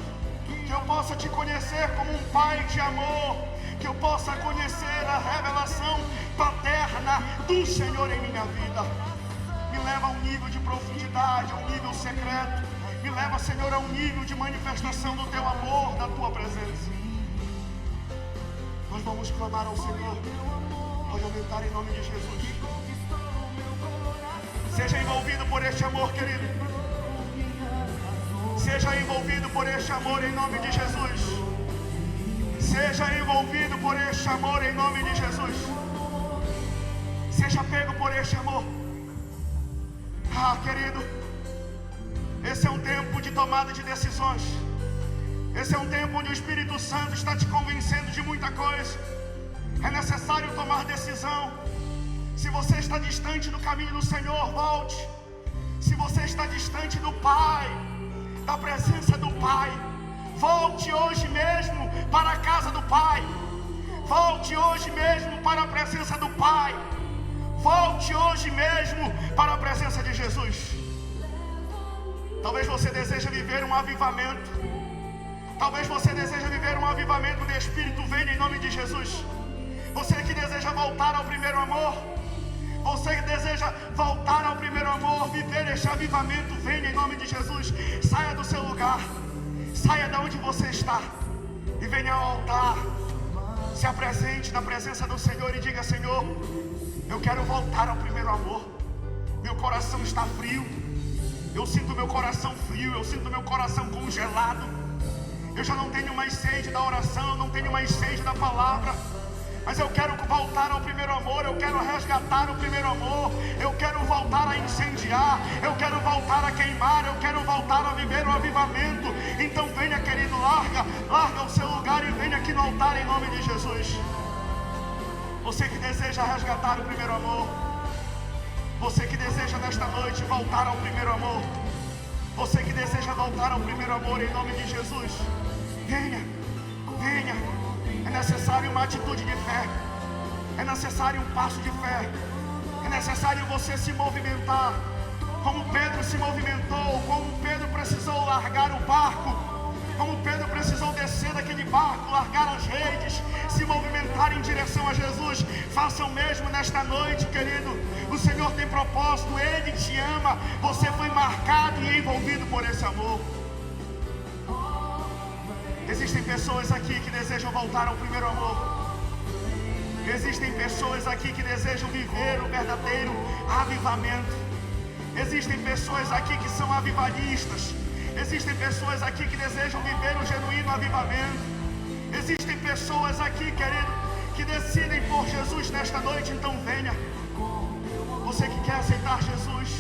Que eu possa Te conhecer como um Pai de amor. Que eu possa conhecer a revelação paterna do Senhor em minha vida. Me leva a um nível de profundidade, a um nível secreto. Me leva, Senhor, a um nível de manifestação do Teu amor, da Tua presença. Nós vamos clamar ao Senhor. Pode aumentar em nome de Jesus. Seja envolvido por este amor, querido. Seja envolvido por este amor em nome de Jesus. Seja envolvido por este amor em nome de Jesus. Seja pego por este amor. Ah, querido, esse é um tempo de tomada de decisões. Esse é um tempo onde o Espírito Santo está te convencendo de muita coisa. É necessário tomar decisão. Se você está distante do caminho do Senhor, volte. Se você está distante do Pai, da presença do Pai, volte hoje mesmo para a casa do Pai. Volte hoje mesmo para a presença do Pai. Volte hoje mesmo para a presença de Jesus. Talvez você deseje viver um avivamento. Talvez você deseje viver um avivamento de Espírito. Venha em nome de Jesus. Você que deseja voltar ao primeiro amor. Você que deseja voltar ao primeiro amor, viver este avivamento, venha em nome de Jesus. Saia do seu lugar. Saia de onde você está e venha ao altar. Se apresente na presença do Senhor e diga: Senhor, eu quero voltar ao primeiro amor. Meu coração está frio. Eu sinto meu coração frio. Eu sinto meu coração congelado. Eu já não tenho mais sede da oração. Não tenho mais sede da palavra. Mas eu quero voltar ao primeiro amor. Eu quero resgatar o primeiro amor. Eu quero voltar a incendiar. Eu quero voltar a queimar. Eu quero voltar a viver o avivamento. Então venha, querido, larga o seu lugar e venha aqui no altar em nome de Jesus. Você que deseja resgatar o primeiro amor. Você que deseja nesta noite voltar ao primeiro amor. Você que deseja voltar ao primeiro amor em nome de Jesus. Venha, venha. É necessário uma atitude de fé. É necessário um passo de fé. É necessário você se movimentar. Como Pedro se movimentou. Como Pedro precisou largar o barco. Como Pedro precisou descer daquele barco, largar as redes, se movimentar em direção a Jesus. Faça o mesmo nesta noite, querido. O Senhor tem propósito. Ele te ama. Você foi marcado e envolvido por esse amor. Existem pessoas aqui que desejam voltar ao primeiro amor. Existem pessoas aqui que desejam viver o verdadeiro avivamento. Existem pessoas aqui que são avivalistas. Existem pessoas aqui que desejam viver o genuíno avivamento. Existem pessoas aqui, querido, que decidem por Jesus nesta noite. Então venha. Você que quer aceitar Jesus.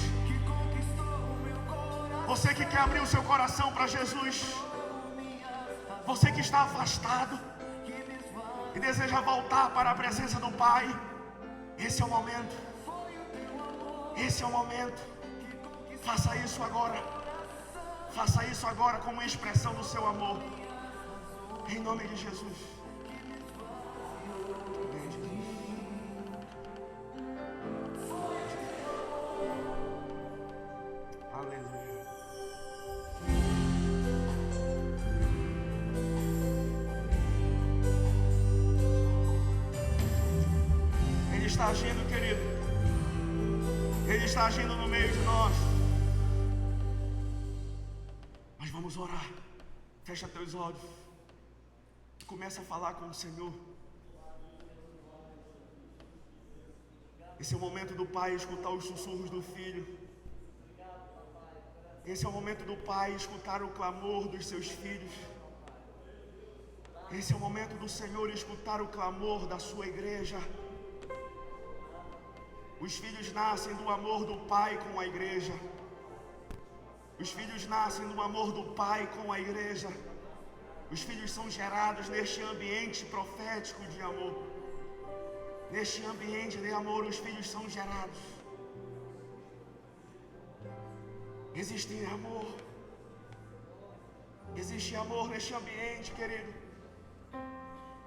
Você que quer abrir o seu coração para Jesus. Você que está afastado e deseja voltar para a presença do Pai. Esse é o momento. Esse é o momento. Faça isso agora. Faça isso agora como expressão do seu amor. Em nome de Jesus. Aleluia. Ele está agindo, querido. Ele está agindo no meio de nós. Mas vamos orar. Fecha teus olhos. Começa a falar com o Senhor. Esse é o momento do pai escutar os sussurros do filho. Esse é o momento do pai escutar o clamor dos seus filhos. Esse é o momento do Senhor escutar o clamor da sua igreja. Os filhos nascem do amor do pai com a igreja. Os filhos nascem do amor do pai com a igreja. Os filhos são gerados neste ambiente profético de amor. Neste ambiente de amor, os filhos são gerados. Existe amor. Existe amor neste ambiente, querido.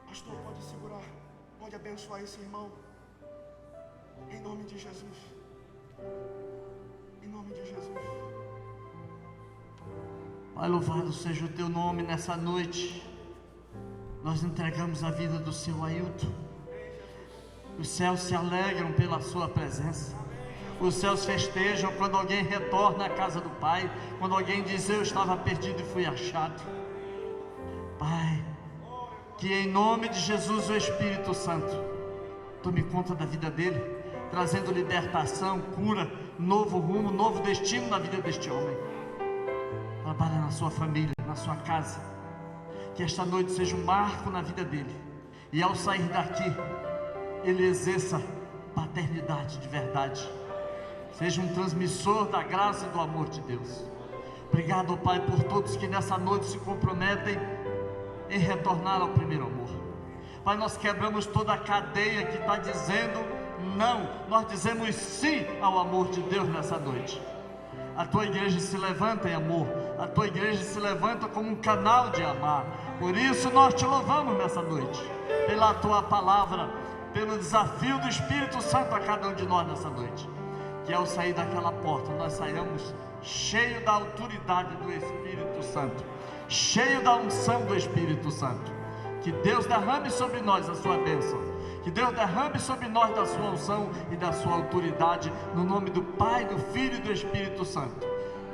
Pastor, pode segurar. Pode abençoar esse irmão. Em nome de Jesus. Em nome de Jesus. Pai, louvado seja o teu nome nessa noite. Nós entregamos a vida do seu Ailton. Os céus se alegram pela sua presença. Os céus festejam quando alguém retorna à casa do Pai. Quando alguém diz: eu estava perdido e fui achado. Pai, que em nome de Jesus o Espírito Santo tome conta da vida dele, trazendo libertação, cura, novo rumo, novo destino na vida deste homem. Trabalha na sua família, na sua casa. Que esta noite seja um marco na vida dele. E ao sair daqui, ele exerça paternidade de verdade. Seja um transmissor da graça e do amor de Deus. Obrigado, Pai, por todos que nessa noite se comprometem em retornar ao primeiro amor. Pai, nós quebramos toda a cadeia que está dizendo não. Nós dizemos sim ao amor de Deus nessa noite. A tua igreja se levanta em amor. A tua igreja se levanta como um canal de amar. Por isso nós te louvamos nessa noite, pela tua palavra, pelo desafio do Espírito Santo a cada um de nós nessa noite. Que ao sair daquela porta nós saiamos cheio da autoridade do Espírito Santo, cheio da unção do Espírito Santo. Que Deus derrame sobre nós a sua bênção, que Deus derrame sobre nós da sua unção e da sua autoridade, no nome do Pai, do Filho e do Espírito Santo.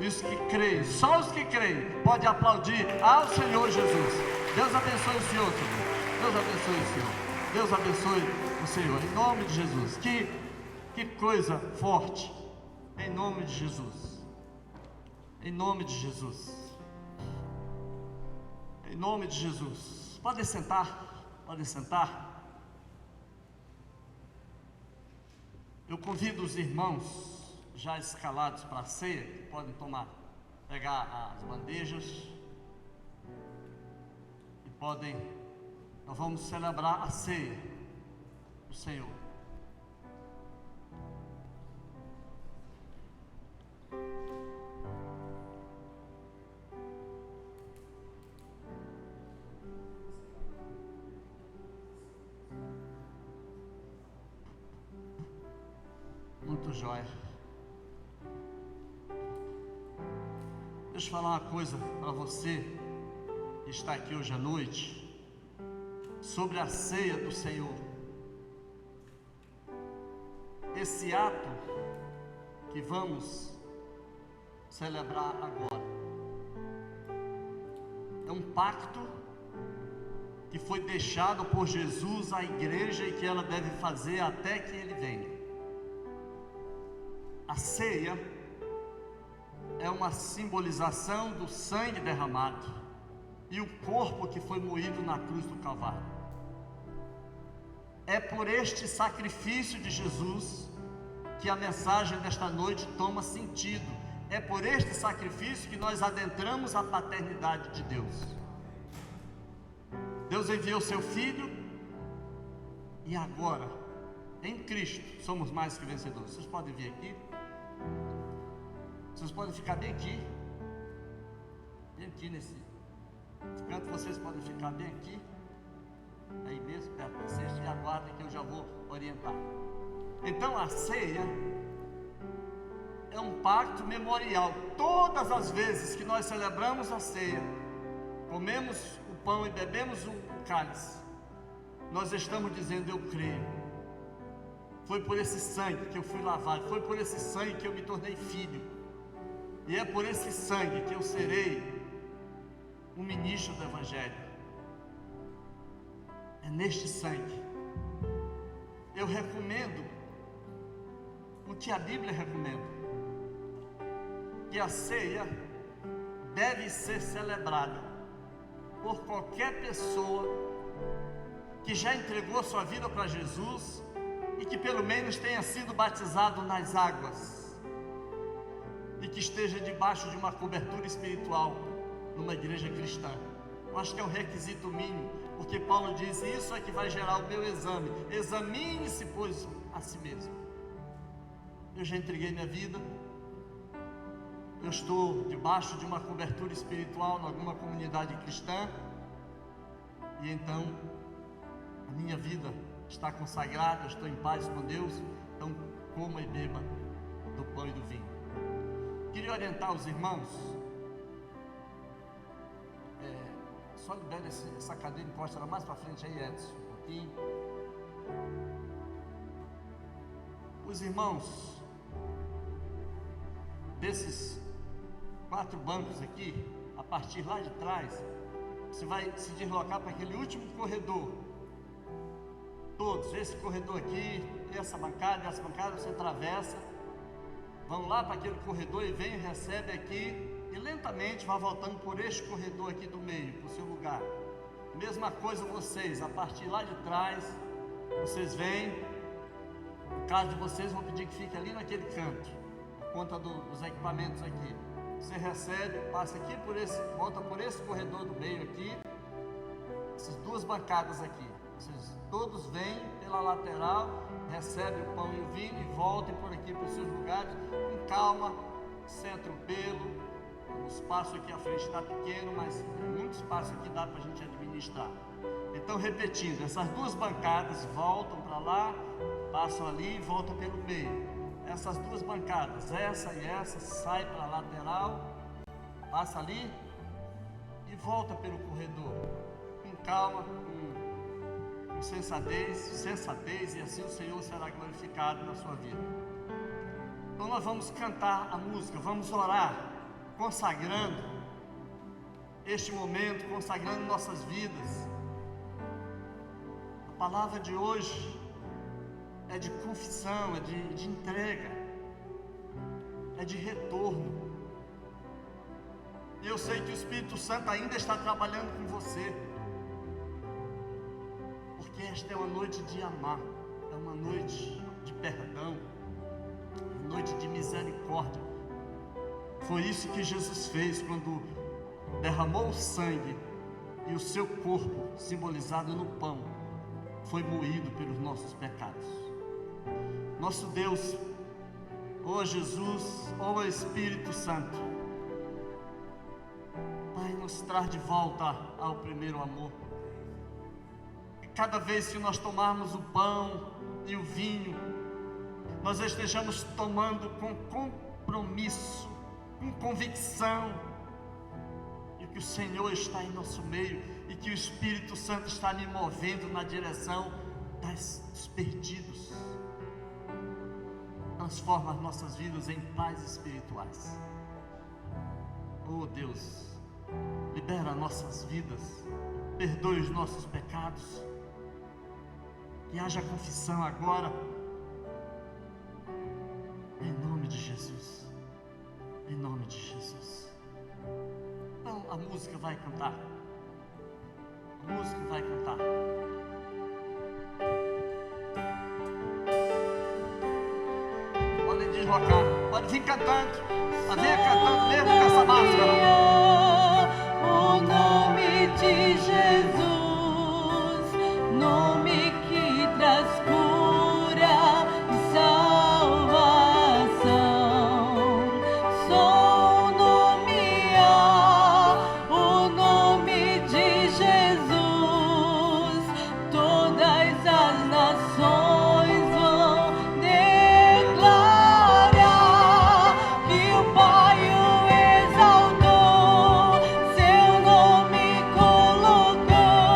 Os que creem, só os que creem, podem aplaudir ao Senhor Jesus. Deus abençoe o Senhor, Senhor. Deus abençoe o Senhor. Deus abençoe o Senhor, em nome de Jesus. Que coisa forte, em nome de Jesus. Em nome de Jesus. Em nome de Jesus. Podem sentar, podem sentar. Eu convido os irmãos já escalados para a ceia, que podem pegar as bandejas e nós vamos celebrar a ceia do Senhor. Muito jóia. Deixa eu falar uma coisa para você que está aqui hoje à noite, sobre a ceia do Senhor. Esse ato que vamos celebrar agora é um pacto que foi deixado por Jesus à igreja e que ela deve fazer até que Ele venha. A ceia é uma simbolização do sangue derramado e o corpo que foi moído na cruz do Calvário. É por este sacrifício de Jesus que a mensagem desta noite toma sentido. É por este sacrifício que nós adentramos a paternidade de Deus. Deus enviou seu Filho e agora, em Cristo, somos mais que vencedores. Vocês podem vir aqui. Vocês podem ficar bem aqui nesse canto. Vocês podem ficar bem aqui, aí mesmo perto de vocês, e aguardem que eu já vou orientar. Então a ceia é um pacto memorial. Todas as vezes que nós celebramos a ceia, comemos o pão e bebemos o cálice, nós estamos dizendo: eu creio. Foi por esse sangue que eu fui lavado, foi por esse sangue que eu me tornei filho, e é por esse sangue que eu serei um ministro do Evangelho. É neste sangue. Eu recomendo o que a Bíblia recomenda, que a ceia deve ser celebrada por qualquer pessoa que já entregou sua vida para Jesus e que pelo menos tenha sido batizado nas águas e que esteja debaixo de uma cobertura espiritual numa igreja cristã. Eu acho que é um requisito mínimo, porque Paulo diz: isso é que vai gerar o meu exame. Examine-se, pois, a si mesmo. Eu já entreguei minha vida, eu estou debaixo de uma cobertura espiritual em alguma comunidade cristã, e então a minha vida está consagrada, eu estou em paz com Deus. Então coma e beba do pão e do vinho. Queria orientar os irmãos, só libera essa cadeira, encosta ela mais para frente aí, Edson, um pouquinho. Os irmãos desses 4 bancos aqui, a partir lá de trás, você vai se deslocar para aquele último corredor. Todos, esse corredor aqui, essa bancada, você atravessa, vão lá para aquele corredor e vem e recebe aqui, e lentamente vai voltando por este corredor aqui do meio, para o seu lugar. Mesma coisa vocês, a partir lá de trás, vocês vêm No caso de vocês, vou pedir que fique ali naquele canto, por conta dos equipamentos aqui. Você recebe, passa aqui volta por esse corredor do meio aqui, essas duas bancadas aqui. Vocês todos vêm pela lateral, recebem o pão e o vinho e voltem por aqui para os seus lugares, com calma, sem atropelo. O espaço aqui à frente está pequeno, mas muito espaço aqui dá para a gente administrar. Então, repetindo, essas duas bancadas voltam para lá, passam ali e voltam pelo meio. Essas duas bancadas, essa e essa, sai para a lateral, passa ali e volta pelo corredor, com calma, com sensatez, e assim o Senhor será glorificado na sua vida. Então nós vamos cantar a música, vamos orar, consagrando este momento, consagrando nossas vidas. A palavra de hoje é de confissão, é de entrega, é de retorno. E eu sei que o Espírito Santo ainda está trabalhando com você, porque esta é uma noite de amar, é uma noite de perdão, uma noite de misericórdia. Foi isso que Jesus fez quando derramou o sangue e o seu corpo, simbolizado no pão, foi moído pelos nossos pecados. Nosso Deus, ó Jesus, ó Espírito Santo, Pai, nos traz de volta ao primeiro amor. E cada vez que nós tomarmos o pão e o vinho, nós estejamos tomando com compromisso, com convicção, de que o Senhor está em nosso meio e que o Espírito Santo está me movendo na direção dos perdidos. Transforma as nossas vidas em paz espirituais. Oh Deus, libera nossas vidas, perdoe os nossos pecados, que haja confissão agora, em nome de Jesus, em nome de Jesus. Então a música vai cantar, a música vai cantar. Podem deslocar, pode vir cantando, venha cantando mesmo com essa máscara. O nome de Jesus, nome que traz cura e salvação. Só nomear o nome de Jesus, todas as nações vão declarar que o Pai o exaltou, seu nome colocou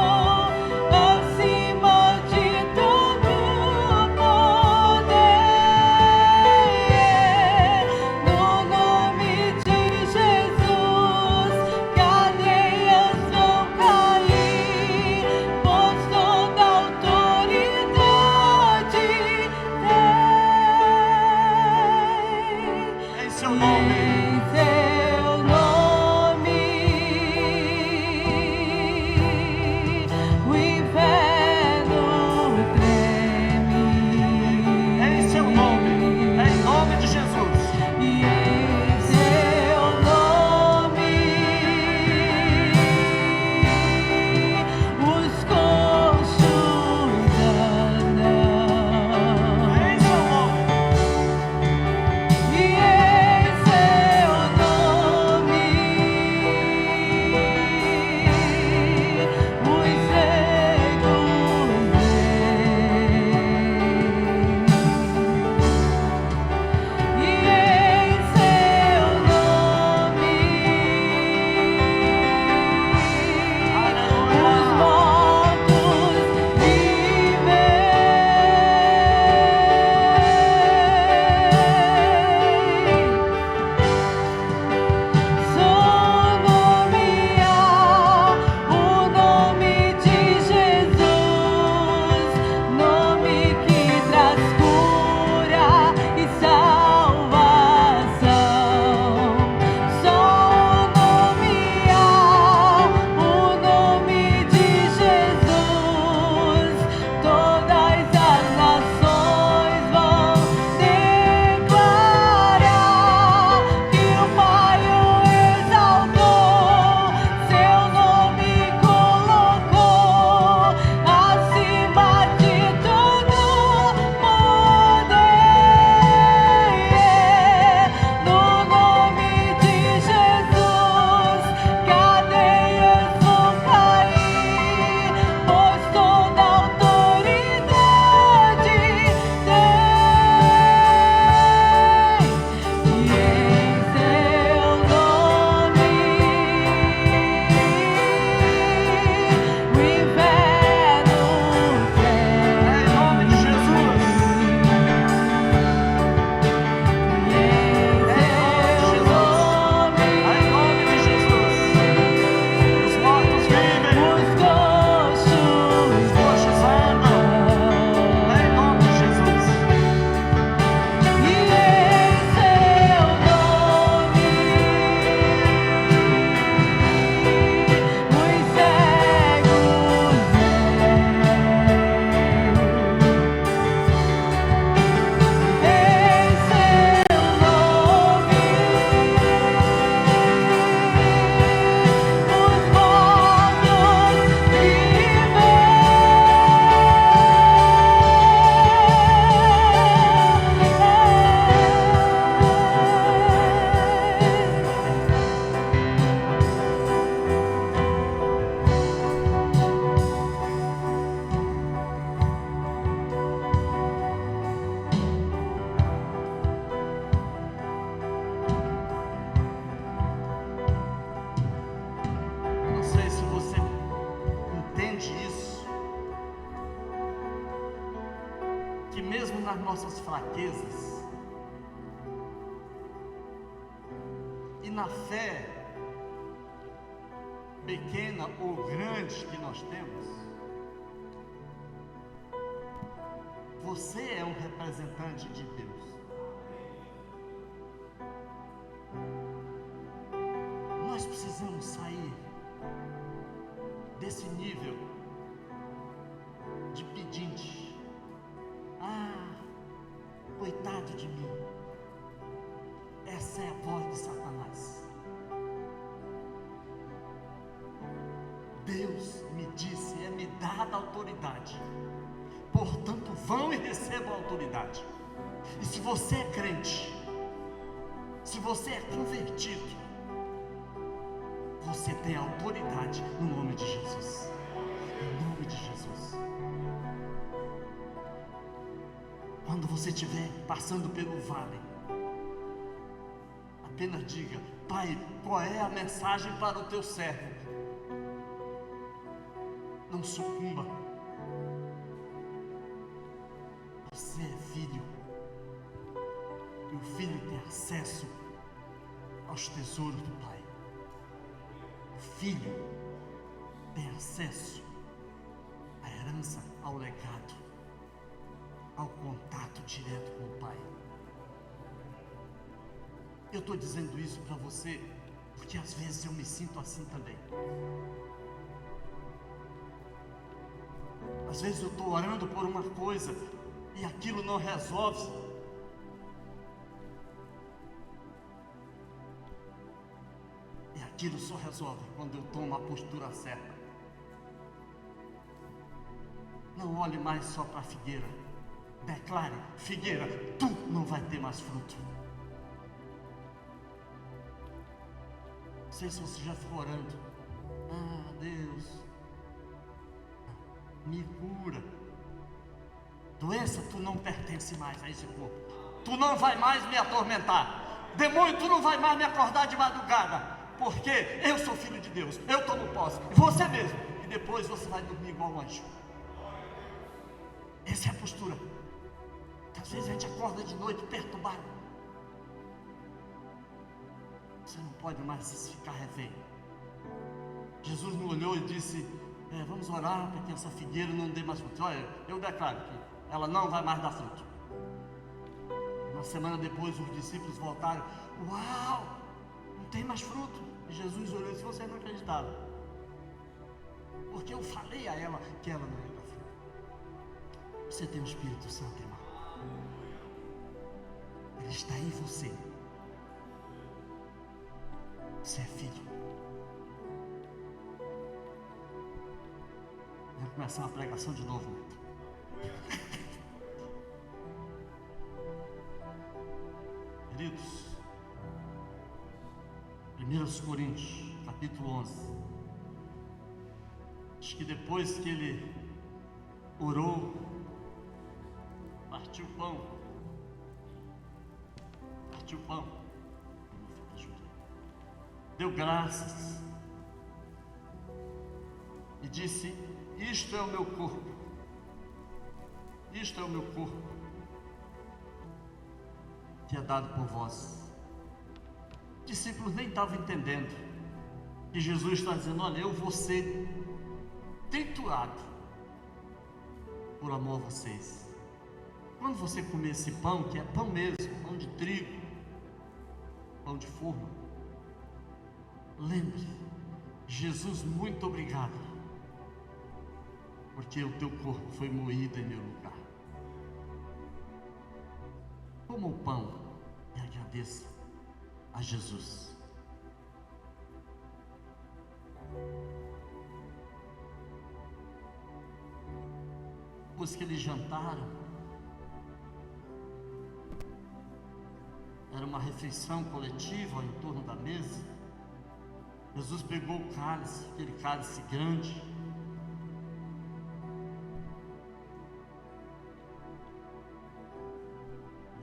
nas nossas fraquezas e na fé pequena ou grande que nós temos, você é um representante de Deus. Nós precisamos sair desse nível de pedinte. Ah, coitado de mim. Essa é a voz de Satanás. Deus me disse, é-me dada autoridade. Portanto, vão e recebam a autoridade. E se você é crente, se você é convertido, você tem autoridade no nome de Jesus. Em nome de Jesus. Quando você estiver passando pelo vale, apenas diga: Pai, qual é a mensagem para o teu servo? Não sucumba. Você é filho. E o filho tem acesso aos tesouros do Pai. O filho tem acesso à herança, ao legado, ao contato direto com o Pai. Eu estou dizendo isso para você porque às vezes eu me sinto assim também. Às vezes eu estou orando por uma coisa e aquilo não resolve. E aquilo só resolve quando eu tomo a postura certa. Não olhe mais só para a figueira. Declare: figueira, tu não vai ter mais fruto. Não sei se você já ficou orando. Ah, Deus, me cura. Doença, tu não pertence mais a esse corpo. Tu não vai mais me atormentar. Demônio, tu não vai mais me acordar de madrugada. Porque eu sou filho de Deus. Eu tomo posse. E você mesmo. E depois você vai dormir igual um anjo. Essa é a postura. Às vezes a gente acorda de noite perturbado. Você não pode mais ficar refém. Jesus me olhou e disse: vamos orar para que essa figueira não dê mais fruto. Olha, eu declaro que ela não vai mais dar fruto. Uma semana depois os discípulos voltaram: uau, não tem mais fruto. E Jesus olhou e disse: você não acreditava, porque eu falei a ela que ela não ia dar fruto. Você tem o Espírito Santo, irmão. Ele está em você. Você é filho. Vou começar uma pregação de novo. Queridos, 1 Coríntios, capítulo 11. Diz que depois que ele orou, partiu o pão, deu graças e disse: isto é o meu corpo, isto é o meu corpo, que é dado por vós. Os discípulos nem estavam entendendo que Jesus está dizendo: olha, eu vou ser triturado por amor a vocês. Quando você comer esse pão, que é pão mesmo, pão de trigo, pão de forma, lembre: Jesus, muito obrigado, porque o teu corpo foi moído em meu lugar. Coma o pão e agradeça a Jesus. Depois que eles jantaram, era uma refeição coletiva em torno da mesa. Jesus pegou o cálice, aquele cálice grande,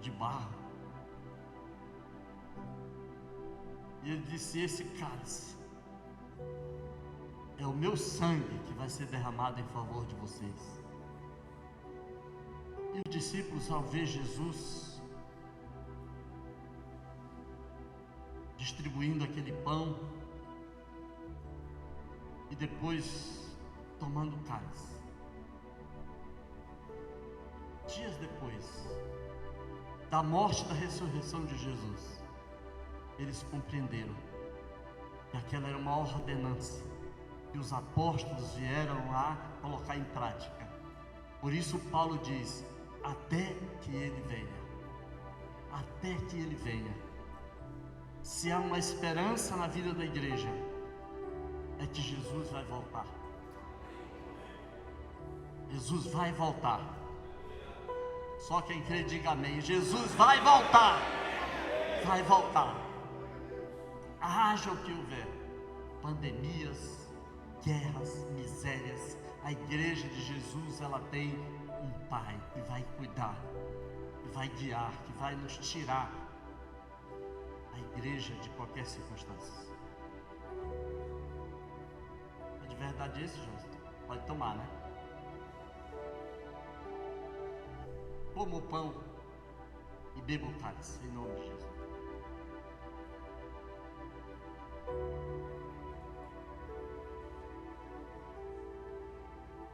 de barro, e ele disse: esse cálice é o meu sangue que vai ser derramado em favor de vocês. E os discípulos, ao ver Jesus distribuindo aquele pão e depois tomando o cálice, dias depois da morte e da ressurreição de Jesus, eles compreenderam que aquela era uma ordenança que os apóstolos vieram a colocar em prática. Por isso Paulo diz: até que ele venha, até que ele venha. Se há uma esperança na vida da igreja, é que Jesus vai voltar. Jesus vai voltar. Só quem crê diga amém. Jesus vai voltar. Vai voltar. Haja o que houver, pandemias, guerras, misérias, a igreja de Jesus, ela tem um Pai que vai cuidar, que vai guiar, que vai nos tirar a igreja de qualquer circunstância. É de verdade isso, Jesus? Pode tomar, né? Coma o pão e beba o cálice, em nome de Jesus.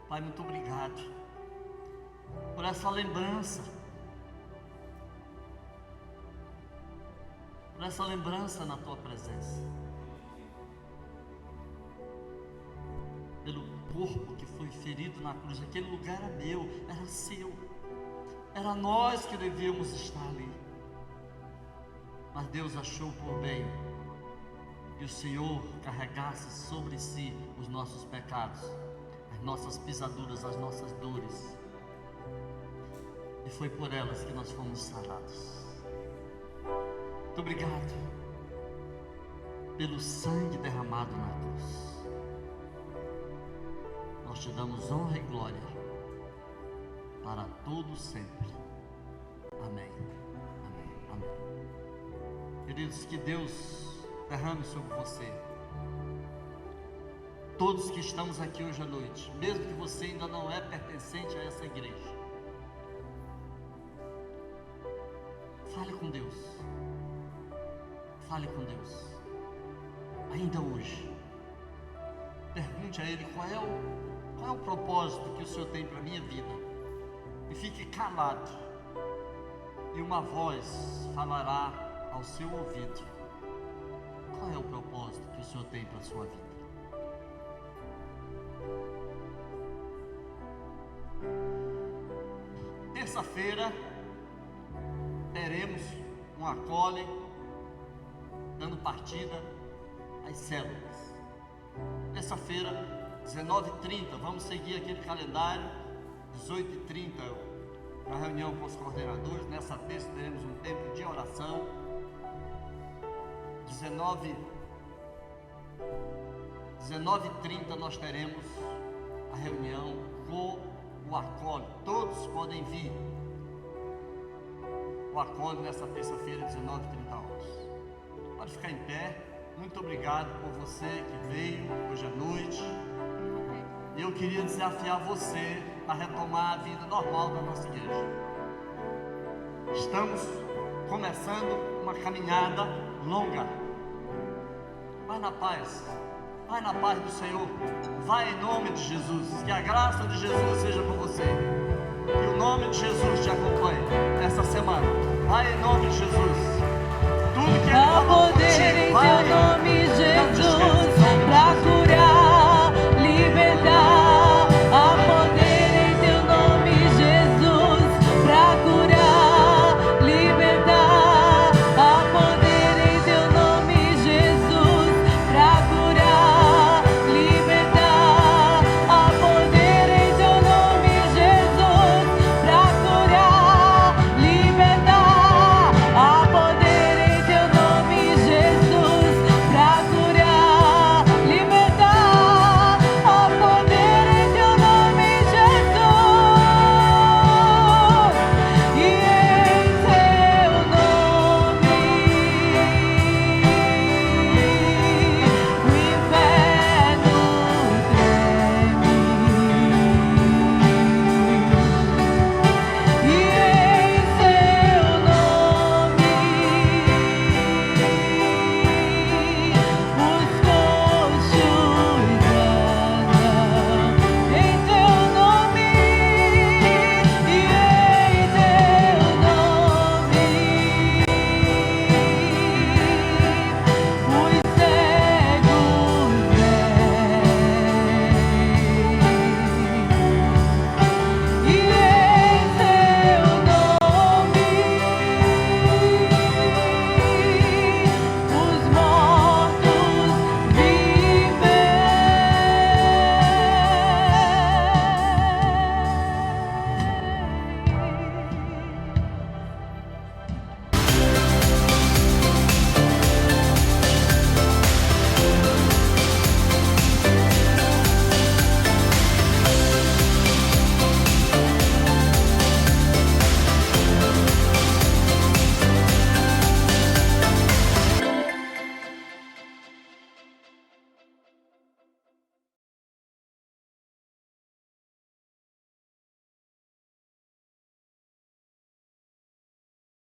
Pai, muito obrigado por essa lembrança, na tua presença, pelo corpo que foi ferido na cruz. Aquele lugar era meu, era seu, era nós que devíamos estar ali, mas Deus achou por bem que o Senhor carregasse sobre si os nossos pecados, as nossas pisaduras, as nossas dores, e foi por elas que nós fomos sarados. Muito obrigado pelo sangue derramado na cruz. Nós te damos honra e glória para todo sempre. Amém. Amém. Amém. Queridos, que Deus derrame sobre você. Todos que estamos aqui hoje à noite, mesmo que você ainda não é pertencente a essa igreja, fale com Deus. Fale com Deus. Ainda hoje, pergunte a Ele qual é o propósito que o Senhor tem para a minha vida. E fique calado, e uma voz falará ao seu ouvido: qual é o propósito que o Senhor tem para a sua vida? Terça-feira teremos um acole dando partida às células. Terça-feira, 19h30, vamos seguir aquele calendário. 18h30, a reunião com os coordenadores. Nessa terça teremos um tempo de oração. 19h30 nós teremos a reunião com o acólito. Todos podem vir. O acólito nessa terça-feira, 19h30. Pode ficar em pé. Muito obrigado por você que veio hoje à noite. E eu queria desafiar você a retomar a vida normal da nossa igreja. Estamos começando uma caminhada longa. Vai na paz. Vai na paz do Senhor. Vai em nome de Jesus. Que a graça de Jesus seja com você. Que o nome de Jesus te acompanhe essa semana. Vai em nome de Jesus. Tudo que Ele falou contigo, vai.